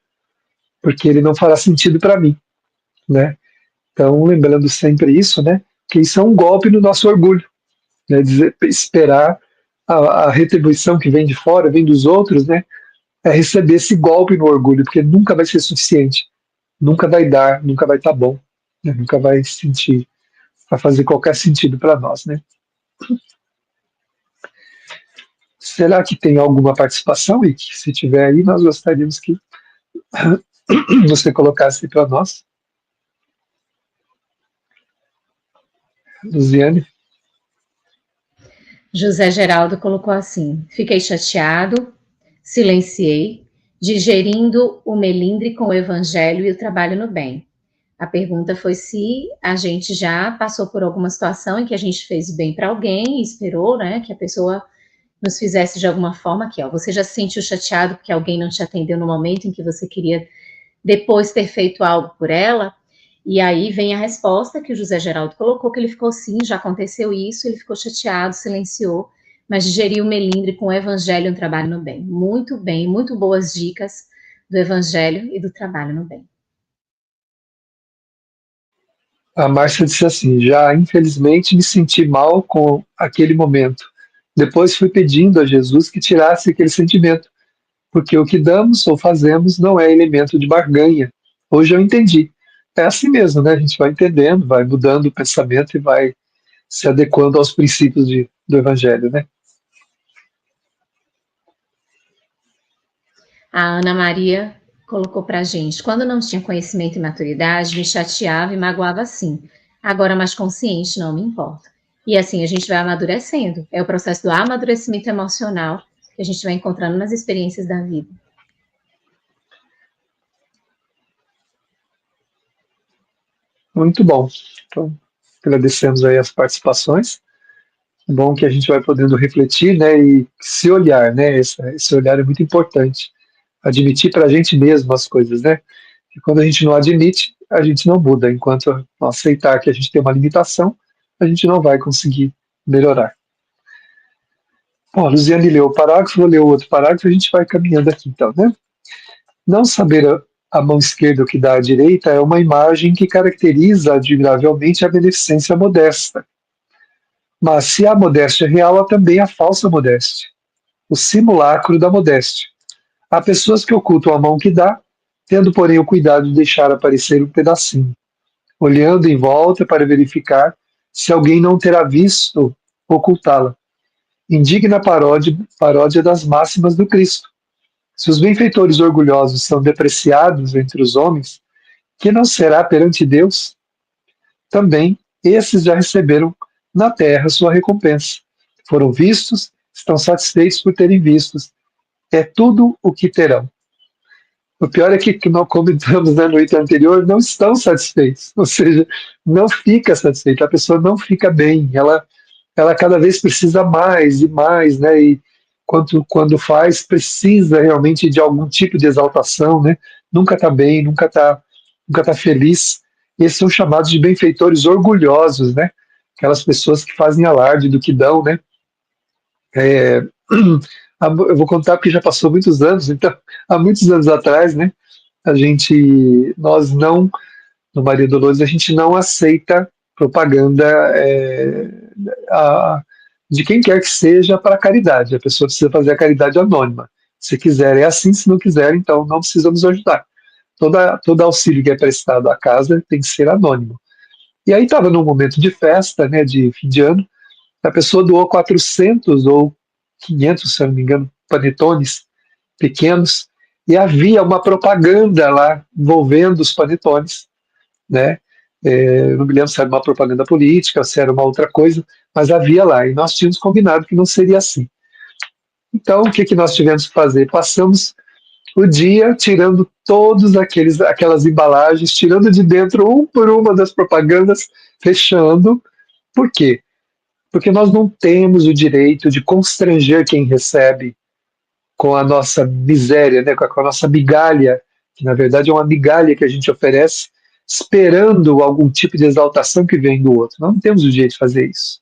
porque ele não fará sentido para mim, né? Então, lembrando sempre isso, né? Que isso é um golpe no nosso orgulho, né? Esperar a retribuição que vem de fora, vem dos outros, né? É receber esse golpe no orgulho, porque nunca vai ser suficiente, nunca vai dar, nunca vai estar bom, né? Nunca vai sentir, vai fazer qualquer sentido para nós, né? Será que tem alguma participação, Ike? Se tiver aí, nós gostaríamos que você colocasse para nós. Luziane? José Geraldo colocou assim: fiquei chateado, silenciei, digerindo o melindre com o evangelho e o trabalho no bem. A pergunta foi se a gente já passou por alguma situação em que a gente fez bem para alguém e esperou, né, que a pessoa nos fizesse de alguma forma. Aqui, ó, você já se sentiu chateado porque alguém não te atendeu no momento em que você queria depois ter feito algo por ela? E aí vem a resposta que o José Geraldo colocou, que ele ficou sim, já aconteceu isso, ele ficou chateado, silenciou, mas digeriu o melindre com o evangelho e um trabalho no bem. Muito bem, muito boas dicas do evangelho e do trabalho no bem. A Márcia disse assim, já infelizmente me senti mal com aquele momento. Depois fui pedindo a Jesus que tirasse aquele sentimento, porque o que damos ou fazemos não é elemento de barganha. Hoje eu entendi. É assim mesmo, né? A gente vai entendendo, vai mudando o pensamento e vai se adequando aos princípios do Evangelho, né? A Ana Maria colocou para a gente: quando não tinha conhecimento e maturidade, me chateava e magoava sim. Agora, mais consciente, não me importa. E assim a gente vai amadurecendo. É o processo do amadurecimento emocional que a gente vai encontrando nas experiências da vida. Muito bom. Então, agradecemos aí as participações. É bom que a gente vai podendo refletir, né, e se olhar, né? Esse olhar é muito importante. Admitir para a gente mesmo as coisas, né? E quando a gente não admite, a gente não muda. Enquanto não aceitar que a gente tem uma limitação, a gente não vai conseguir melhorar. Bom, a Luziane leu o parágrafo, vou ler o outro parágrafo e a gente vai caminhando aqui então, né? Não saber a mão esquerda o que dá à direita é uma imagem que caracteriza admiravelmente a beneficência modesta. Mas se há modéstia real, há também a falsa modéstia, o simulacro da modéstia. Há pessoas que ocultam a mão que dá, tendo, porém, o cuidado de deixar aparecer um pedacinho, olhando em volta para verificar se alguém não terá visto ocultá-la. Indigna paródia das máximas do Cristo. Se os benfeitores orgulhosos são depreciados entre os homens, que não será perante Deus? Também esses já receberam na terra sua recompensa. Foram vistos, estão satisfeitos por terem vistos. É tudo o que terão. O pior é que nós comentamos, né, no item anterior, não estão satisfeitos, ou seja, não fica satisfeita, a pessoa não fica bem, ela cada vez precisa mais e mais, né, e quando faz, precisa realmente de algum tipo de exaltação, né, nunca está bem, nunca tá feliz. Esses são chamados de benfeitores orgulhosos, né, aquelas pessoas que fazem alarde do que dão, né. É, eu vou contar porque já passou muitos anos, então, há muitos anos atrás, né, nós não, no Maria Dolores, a gente não aceita propaganda a, de quem quer que seja para caridade. A pessoa precisa fazer a caridade anônima. Se quiser é assim, se não quiser, então não precisa nos ajudar. Todo auxílio que é prestado à casa tem que ser anônimo. E aí estava num momento de festa, né, de fim de ano, A pessoa doou 400 ou 500, se eu não me engano, panetones pequenos, e havia uma propaganda lá envolvendo os panetones, né? Eu não me lembro se era uma propaganda política, se era uma outra coisa, mas havia lá, e nós tínhamos combinado que não seria assim. Então, o que, que nós tivemos que fazer? Passamos o dia tirando todos aquelas embalagens, tirando de dentro um por uma das propagandas, fechando. Por quê? Porque nós não temos o direito de constranger quem recebe com a nossa miséria, né, com a nossa migalha, que na verdade é uma migalha que a gente oferece, esperando algum tipo de exaltação que vem do outro. Nós não temos o direito de fazer isso.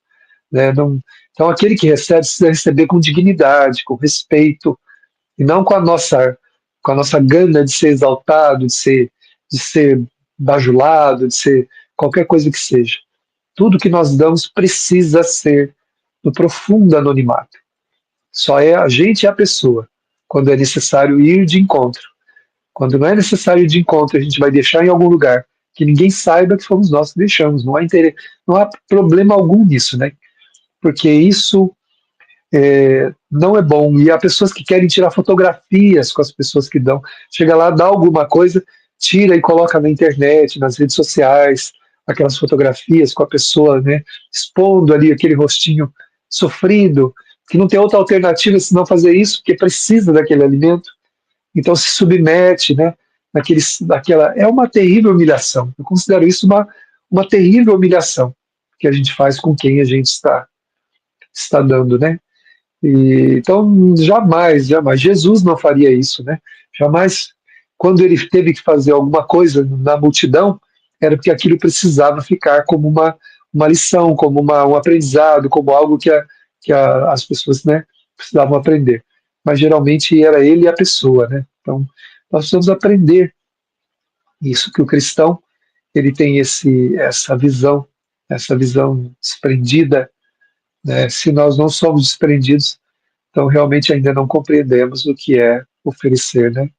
Né? Não, então, aquele que recebe precisa receber com dignidade, com respeito, e não com a nossa gana de ser exaltado, de ser bajulado, de ser qualquer coisa que seja. Tudo que nós damos precisa ser no profundo anonimato. Só é a gente e a pessoa, quando é necessário ir de encontro. Quando não é necessário ir de encontro, a gente vai deixar em algum lugar que ninguém saiba que fomos nós que deixamos. Não há problema algum nisso, né? Porque isso não é bom. E há pessoas que querem tirar fotografias com as pessoas que dão. Chega lá, dá alguma coisa, tira e coloca na internet, nas redes sociais, aquelas fotografias com a pessoa, né, expondo ali aquele rostinho sofrido, que não tem outra alternativa senão fazer isso, porque precisa daquele alimento. Então se submete, né, naquela. É uma terrível humilhação. Eu considero isso uma terrível humilhação que a gente faz com quem a gente está dando, né? Então, jamais, jamais. Jesus não faria isso, né? Jamais, quando ele teve que fazer alguma coisa na multidão, era porque aquilo precisava ficar como uma lição, como um aprendizado, como algo que as pessoas, né, precisavam aprender. Mas geralmente era ele e a pessoa, né? Então, nós precisamos aprender isso, que o cristão ele tem essa visão desprendida, né? Se nós não somos desprendidos, então, realmente ainda não compreendemos o que é oferecer, né?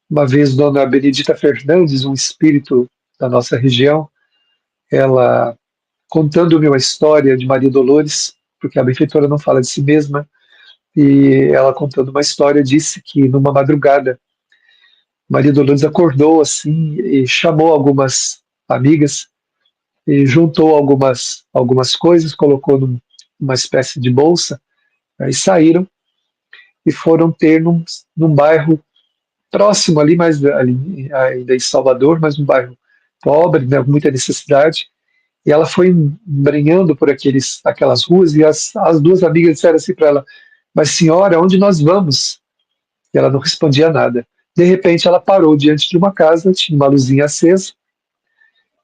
Uma vez, Dona Benedita Fernandes, um espírito da nossa região, ela contando-me uma história de Maria Dolores, porque a benfeitora não fala de si mesma, e ela contando uma história disse que numa madrugada Maria Dolores acordou assim e chamou algumas amigas e juntou algumas coisas, colocou numa espécie de bolsa, aí saíram e foram ter num bairro próximo ali, mas ali ainda em Salvador, mas um bairro pobre, né, muita necessidade. E ela foi embrenhando por aquelas ruas e as duas amigas disseram assim para ela: "Mas senhora, onde nós vamos?" E ela não respondia nada. De repente, ela parou diante de uma casa, tinha uma luzinha acesa,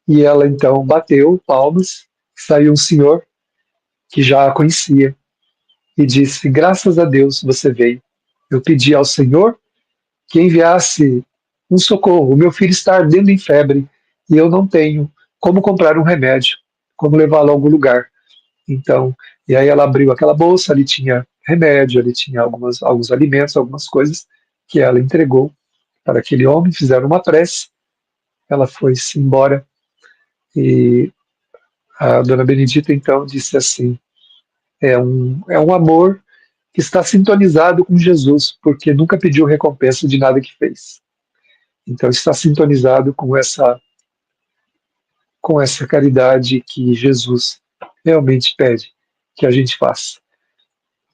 e ela então bateu palmas. Saiu um senhor que já a conhecia e disse: "Graças a Deus você veio. Eu pedi ao Senhor que enviasse um socorro. O meu filho está ardendo em febre e eu não tenho como comprar um remédio, como levá-lo a algum lugar." Então, e aí ela abriu aquela bolsa, ali tinha remédio, ali tinha alguns alimentos, algumas coisas que ela entregou para aquele homem, fizeram uma prece, ela foi-se embora e a dona Benedita então disse assim: é um amor que está sintonizado com Jesus, porque nunca pediu recompensa de nada que fez. Então está sintonizado com essa caridade que Jesus realmente pede que a gente faça.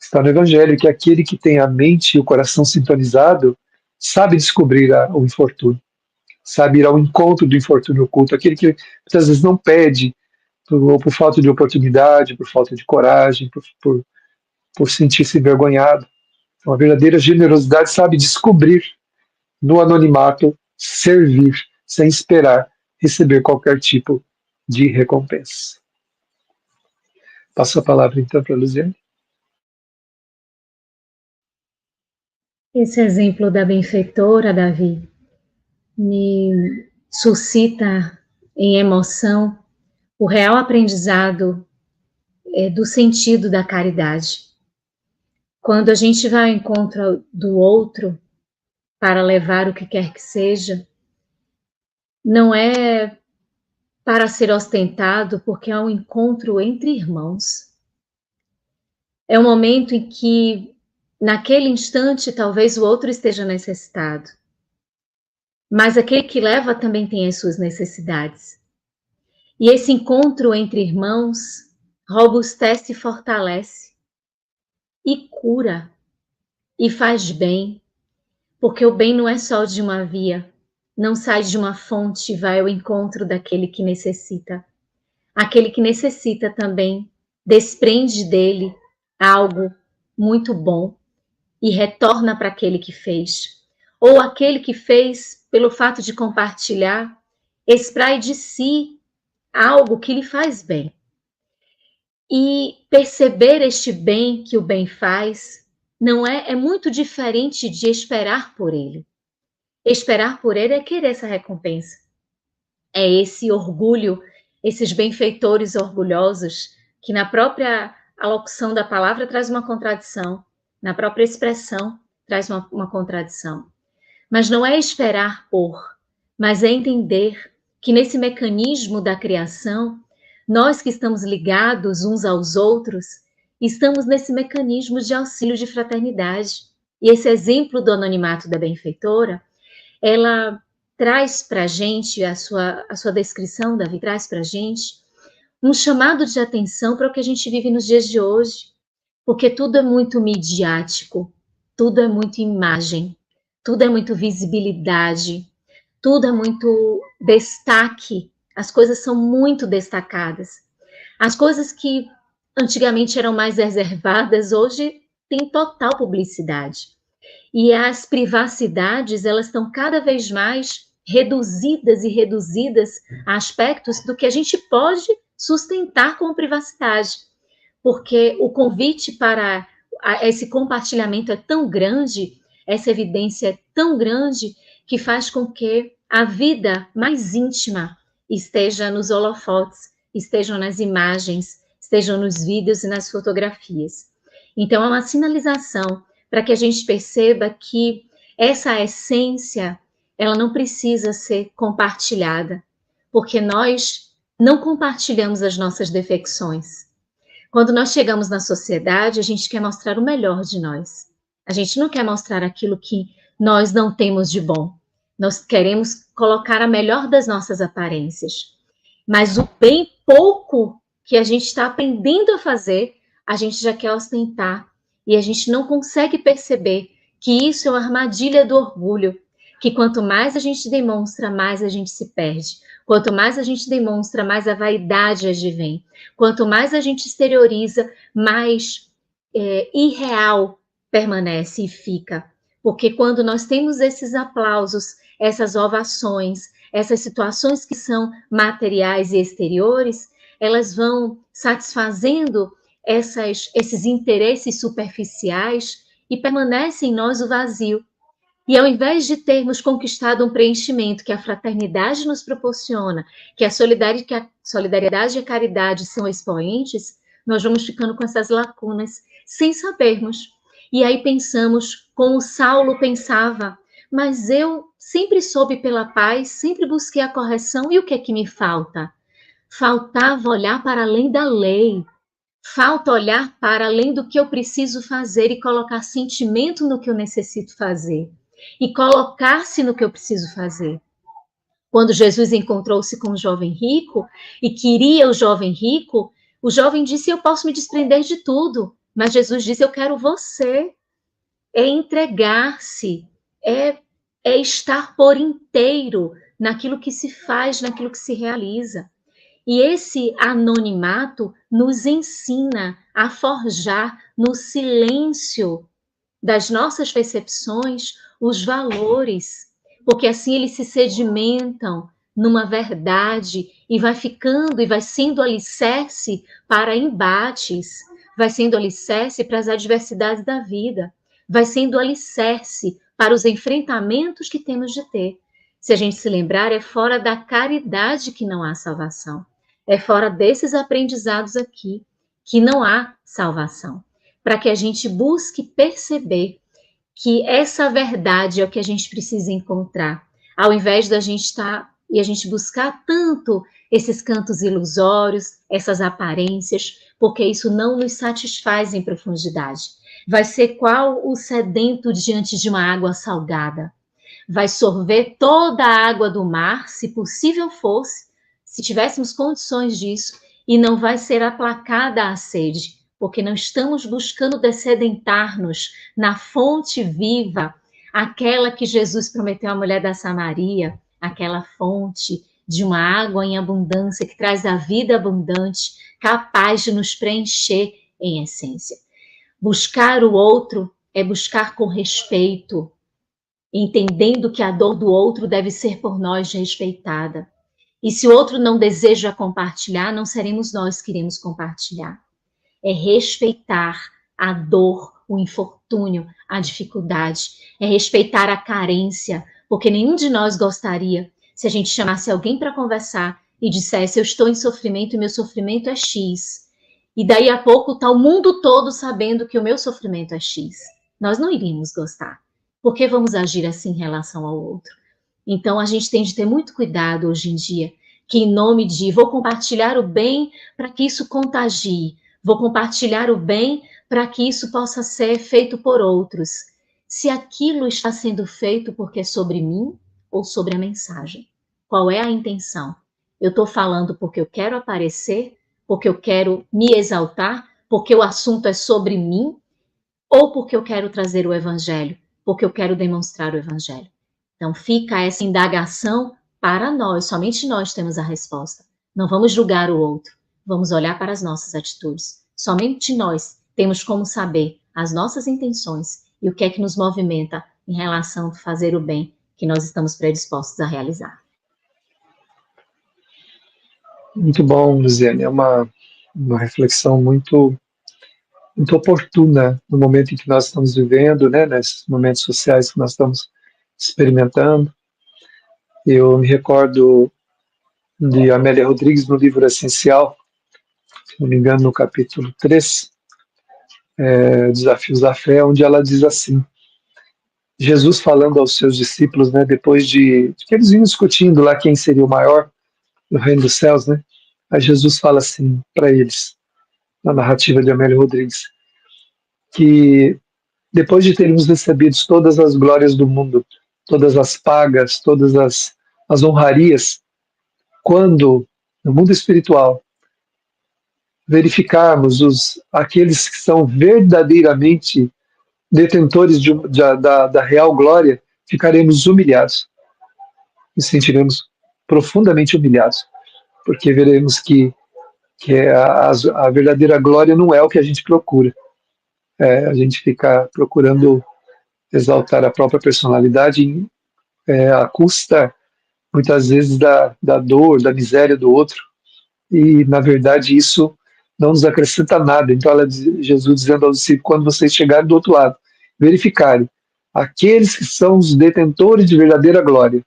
Está no Evangelho que aquele que tem a mente e o coração sintonizado sabe descobrir o infortúnio, sabe ir ao encontro do infortúnio oculto, aquele que muitas vezes não pede por falta de oportunidade, por falta de coragem, por sentir-se envergonhado. Uma verdadeira generosidade sabe descobrir no anonimato, servir sem esperar receber qualquer tipo de recompensa. Passo a palavra então para a Luziane. Esse exemplo da benfeitora, Davi, me suscita em emoção o real aprendizado do sentido da caridade. Quando a gente vai ao encontro do outro para levar o que quer que seja, não é para ser ostentado, porque é um encontro entre irmãos. É um momento em que, naquele instante, talvez o outro esteja necessitado. Mas aquele que leva também tem as suas necessidades. E esse encontro entre irmãos robustece e fortalece, e cura, e faz bem, porque o bem não é só de uma via, não sai de uma fonte e vai ao encontro daquele que necessita. Aquele que necessita também desprende dele algo muito bom e retorna para aquele que fez. Ou aquele que fez, pelo fato de compartilhar, extrai de si algo que lhe faz bem. E perceber este bem que o bem faz não é muito diferente de esperar por ele. Esperar por ele é querer essa recompensa. É esse orgulho, esses benfeitores orgulhosos, que na própria alocução da palavra traz uma contradição, na própria expressão traz uma contradição. Mas não é esperar por, mas é entender que nesse mecanismo da criação, nós que estamos ligados uns aos outros, estamos nesse mecanismo de auxílio de fraternidade. E esse exemplo do anonimato da benfeitora, ela traz para a gente, a sua descrição, Davi, traz para a gente um chamado de atenção para o que a gente vive nos dias de hoje, porque tudo é muito midiático, tudo é muito imagem, tudo é muito visibilidade, tudo é muito destaque, as coisas são muito destacadas. As coisas que antigamente eram mais reservadas, hoje têm total publicidade. E as privacidades, elas estão cada vez mais reduzidas e reduzidas a aspectos do que a gente pode sustentar como privacidade. Porque o convite para esse compartilhamento é tão grande, essa evidência é tão grande, que faz com que a vida mais íntima esteja nos holofotes, estejam nas imagens, estejam nos vídeos e nas fotografias. Então, é uma sinalização para que a gente perceba que essa essência, ela não precisa ser compartilhada, porque nós não compartilhamos as nossas defecções. Quando nós chegamos na sociedade, a gente quer mostrar o melhor de nós. A gente não quer mostrar aquilo que nós não temos de bom. Nós queremos colocar a melhor das nossas aparências. Mas o bem pouco que a gente está aprendendo a fazer, a gente já quer ostentar. E a gente não consegue perceber que isso é uma armadilha do orgulho, que quanto mais a gente demonstra, mais a gente se perde. Quanto mais a gente demonstra, mais a vaidade advém. Quanto mais a gente exterioriza, mais irreal permanece e fica. Porque quando nós temos esses aplausos, essas ovações, essas situações que são materiais e exteriores, elas vão satisfazendo esses interesses superficiais e permanece em nós o vazio. E ao invés de termos conquistado um preenchimento que a fraternidade nos proporciona, que a solidariedade e a caridade são expoentes, nós vamos ficando com essas lacunas, sem sabermos. E aí pensamos como Saulo pensava, mas eu sempre soube pela paz, sempre busquei a correção, e o que é que me falta? Faltava olhar para além da lei, falta olhar para além do que eu preciso fazer e colocar sentimento no que eu necessito fazer. E colocar-se no que eu preciso fazer. Quando Jesus encontrou-se com o jovem rico e queria o jovem rico, o jovem disse, eu posso me desprender de tudo. Mas Jesus disse, eu quero você. É entregar-se, é estar por inteiro naquilo que se faz, naquilo que se realiza. E esse anonimato nos ensina a forjar no silêncio das nossas percepções os valores, porque assim eles se sedimentam numa verdade e vai ficando e vai sendo alicerce para embates, vai sendo alicerce para as adversidades da vida, vai sendo alicerce para os enfrentamentos que temos de ter. Se a gente se lembrar, é fora da caridade que não há salvação. É fora desses aprendizados aqui que não há salvação. Para que a gente busque perceber que essa verdade é o que a gente precisa encontrar, ao invés da gente estar e a gente buscar tanto esses cantos ilusórios, essas aparências, porque isso não nos satisfaz em profundidade. Vai ser qual o sedento diante de uma água salgada. Vai sorver toda a água do mar, se possível fosse, se tivéssemos condições disso, e não vai ser aplacada a sede, porque não estamos buscando dessedentar-nos na fonte viva, aquela que Jesus prometeu à mulher da Samaria, aquela fonte de uma água em abundância que traz a vida abundante, capaz de nos preencher em essência. Buscar o outro é buscar com respeito, entendendo que a dor do outro deve ser por nós respeitada. E se o outro não deseja compartilhar, não seremos nós que iremos compartilhar. É respeitar a dor, o infortúnio, a dificuldade. É respeitar a carência, porque nenhum de nós gostaria se a gente chamasse alguém para conversar e dissesse: eu estou em sofrimento e meu sofrimento é X. E daí a pouco está o mundo todo sabendo que o meu sofrimento é X. Nós não iríamos gostar. Por que vamos agir assim em relação ao outro? Então, a gente tem de ter muito cuidado hoje em dia, que em nome de vou compartilhar o bem para que isso contagie, vou compartilhar o bem para que isso possa ser feito por outros. Se aquilo está sendo feito porque é sobre mim ou sobre a mensagem? Qual é a intenção? Eu estou falando porque eu quero aparecer, porque eu quero me exaltar, porque o assunto é sobre mim, ou porque eu quero trazer o evangelho, porque eu quero demonstrar o evangelho? Então fica essa indagação para nós, somente nós temos a resposta. Não vamos julgar o outro, vamos olhar para as nossas atitudes. Somente nós temos como saber as nossas intenções e o que é que nos movimenta em relação a fazer o bem que nós estamos predispostos a realizar. Muito bom, Luziane. É uma reflexão muito oportuna no momento em que nós estamos vivendo, né, nesses momentos sociais que nós estamos experimentando. Eu me recordo de Amélia Rodrigues no livro Essencial, se não me engano, no capítulo 3, Desafios da Fé, onde ela diz assim, Jesus falando aos seus discípulos, né, depois de que eles vinham discutindo lá quem seria o maior no reino dos céus, né, aí Jesus fala assim para eles, na narrativa de Amélia Rodrigues, que depois de termos recebido todas as glórias do mundo, todas as pagas, todas as honrarias, quando, no mundo espiritual, verificarmos aqueles que são verdadeiramente detentores da real glória, ficaremos humilhados. E sentiremos profundamente humilhados, porque veremos que a verdadeira glória não é o que a gente procura. A gente fica procurando exaltar a própria personalidade à custa, muitas vezes, da dor, da miséria do outro, e, na verdade, isso não nos acrescenta nada. Então, Jesus dizendo aos discípulos, quando vocês chegarem do outro lado, verificarem aqueles que são os detentores de verdadeira glória,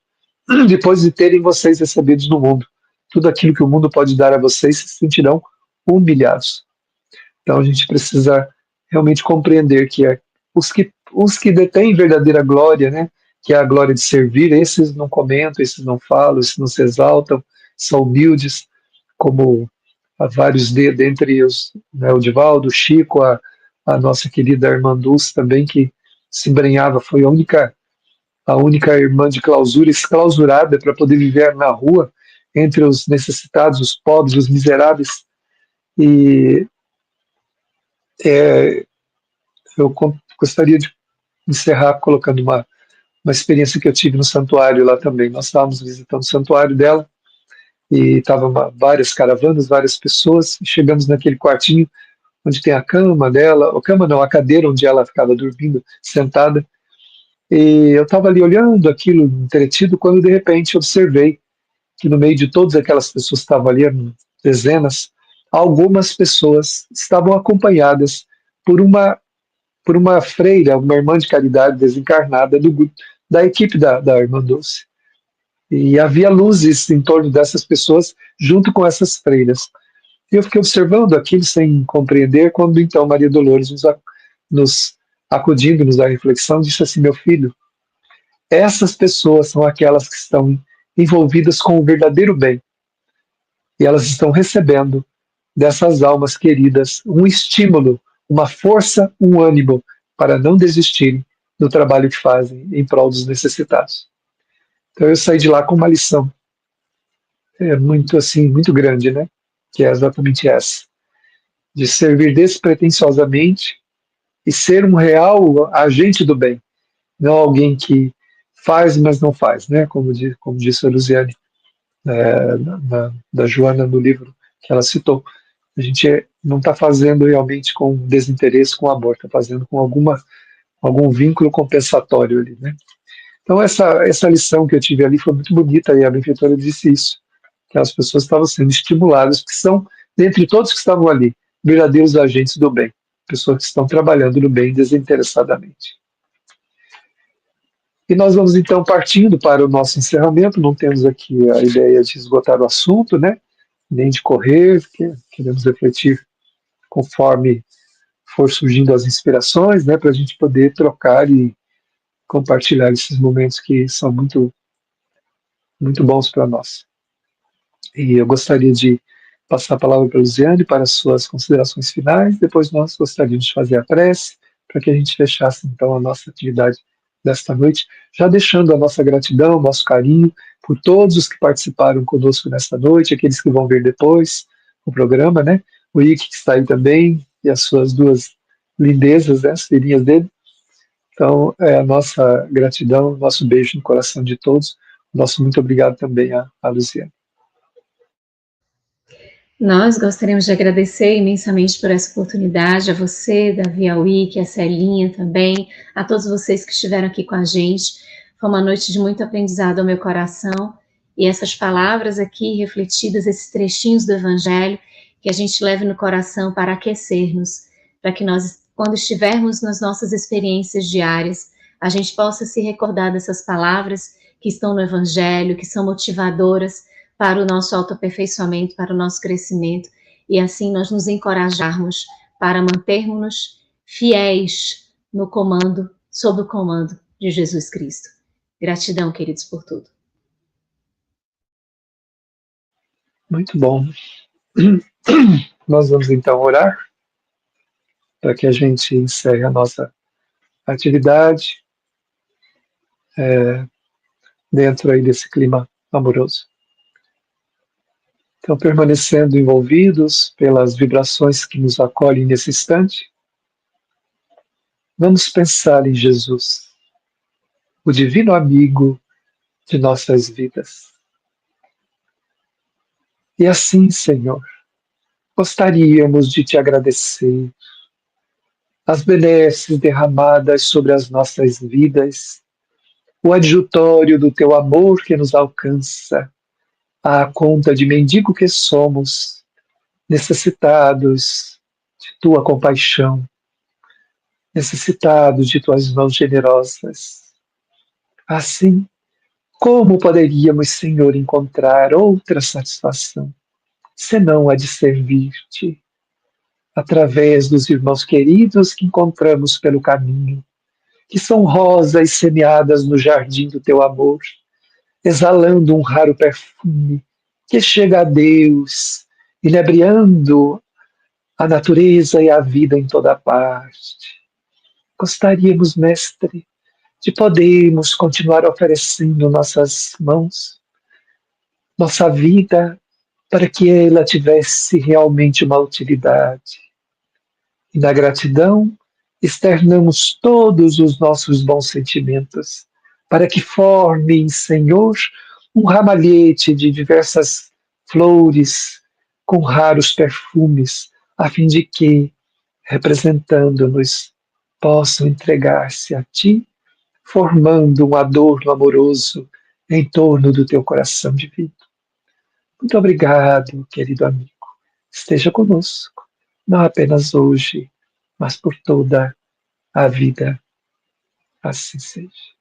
depois de terem vocês recebidos no mundo, tudo aquilo que o mundo pode dar a vocês, se sentirão humilhados. Então, a gente precisa realmente compreender que os que detêm verdadeira glória, né, que é a glória de servir, esses não comentam, esses não falam, esses não se exaltam, são humildes, como há vários dentre os, né, o Divaldo, o Chico, a nossa querida irmã Dulce também, que se embrenhava, foi a única irmã de clausura, exclausurada para poder viver na rua, entre os necessitados, os pobres, os miseráveis. E eu gostaria de encerrar colocando uma experiência que eu tive no santuário lá também. Nós estávamos visitando o santuário dela, e estavam várias caravanas, várias pessoas, e chegamos naquele quartinho onde tem a cama dela, a cama não, a cadeira onde ela ficava dormindo, sentada, e eu estava ali olhando aquilo, entretido, quando de repente observei que no meio de todas aquelas pessoas que estavam ali, dezenas, algumas pessoas estavam acompanhadas por uma freira, uma irmã de caridade desencarnada da equipe da Irmã Dulce. E havia luzes em torno dessas pessoas, junto com essas freiras. E eu fiquei observando aquilo sem compreender, quando então Maria Dolores nos acudindo, nos dar reflexão, disse assim, meu filho, essas pessoas são aquelas que estão envolvidas com o verdadeiro bem. E elas estão recebendo dessas almas queridas um estímulo, uma força, um ânimo para não desistirem do trabalho que fazem em prol dos necessitados. Então eu saí de lá com uma lição muito assim, muito grande, né? Que é exatamente essa, de servir despretensiosamente e ser um real agente do bem, não alguém que faz, mas não faz, né? Como disse a Luziane, da Joana no livro que ela citou. A gente não está fazendo realmente com desinteresse com amor, está fazendo com algum vínculo compensatório ali, né? Então essa lição que eu tive ali foi muito bonita e a benfeitora disse isso, que as pessoas estavam sendo estimuladas, que são, dentre todos que estavam ali, verdadeiros agentes do bem, pessoas que estão trabalhando no bem desinteressadamente. E nós vamos então partindo para o nosso encerramento, não temos aqui a ideia de esgotar o assunto, né? Nem de correr, porque queremos refletir conforme for surgindo as inspirações, né? Para a gente poder trocar e compartilhar esses momentos que são muito, muito bons para nós. E eu gostaria de passar a palavra para a Luziane para as suas considerações finais, depois nós gostaríamos de fazer a prece, para que a gente fechasse então a nossa atividade desta noite, já deixando a nossa gratidão, nosso carinho por todos os que participaram conosco nesta noite, aqueles que vão ver depois o programa, né? O Ike que está aí também, e as suas duas lindezas, né? As filhinhas dele. Então, a nossa gratidão, nosso beijo no coração de todos, nosso muito obrigado também à Luziane. Nós gostaríamos de agradecer imensamente por essa oportunidade, a você, Davi, ao Ike, a Celinha também, a todos vocês que estiveram aqui com a gente. Foi uma noite de muito aprendizado ao meu coração, e essas palavras aqui refletidas, esses trechinhos do Evangelho, que a gente leve no coração para aquecer-nos, para que nós, quando estivermos nas nossas experiências diárias, a gente possa se recordar dessas palavras que estão no Evangelho, que são motivadoras, para o nosso autoaperfeiçoamento, para o nosso crescimento, e assim nós nos encorajarmos para mantermos-nos fiéis no comando, sob o comando de Jesus Cristo. Gratidão, queridos, por tudo. Muito bom. Nós vamos então orar para que a gente encerre a nossa atividade dentro aí desse clima amoroso. Então, permanecendo envolvidos pelas vibrações que nos acolhem nesse instante, vamos pensar em Jesus, o divino amigo de nossas vidas. E assim, Senhor, gostaríamos de te agradecer as benesses derramadas sobre as nossas vidas, o adjutório do teu amor que nos alcança, à conta de mendigo que somos, necessitados de tua compaixão, necessitados de tuas mãos generosas. Assim, como poderíamos, Senhor, encontrar outra satisfação, senão a de servir-te, através dos irmãos queridos que encontramos pelo caminho, que são rosas semeadas no jardim do teu amor, exalando um raro perfume que chega a Deus, inebriando a natureza e a vida em toda parte. Gostaríamos, Mestre, de podermos continuar oferecendo nossas mãos, nossa vida, para que ela tivesse realmente uma utilidade. E na gratidão, externamos todos os nossos bons sentimentos, para que formem, Senhor, um ramalhete de diversas flores com raros perfumes, a fim de que, representando-nos, possam entregar-se a Ti, formando um adorno amoroso em torno do Teu coração divino. Muito obrigado, querido amigo. Esteja conosco, não apenas hoje, mas por toda a vida. Assim seja.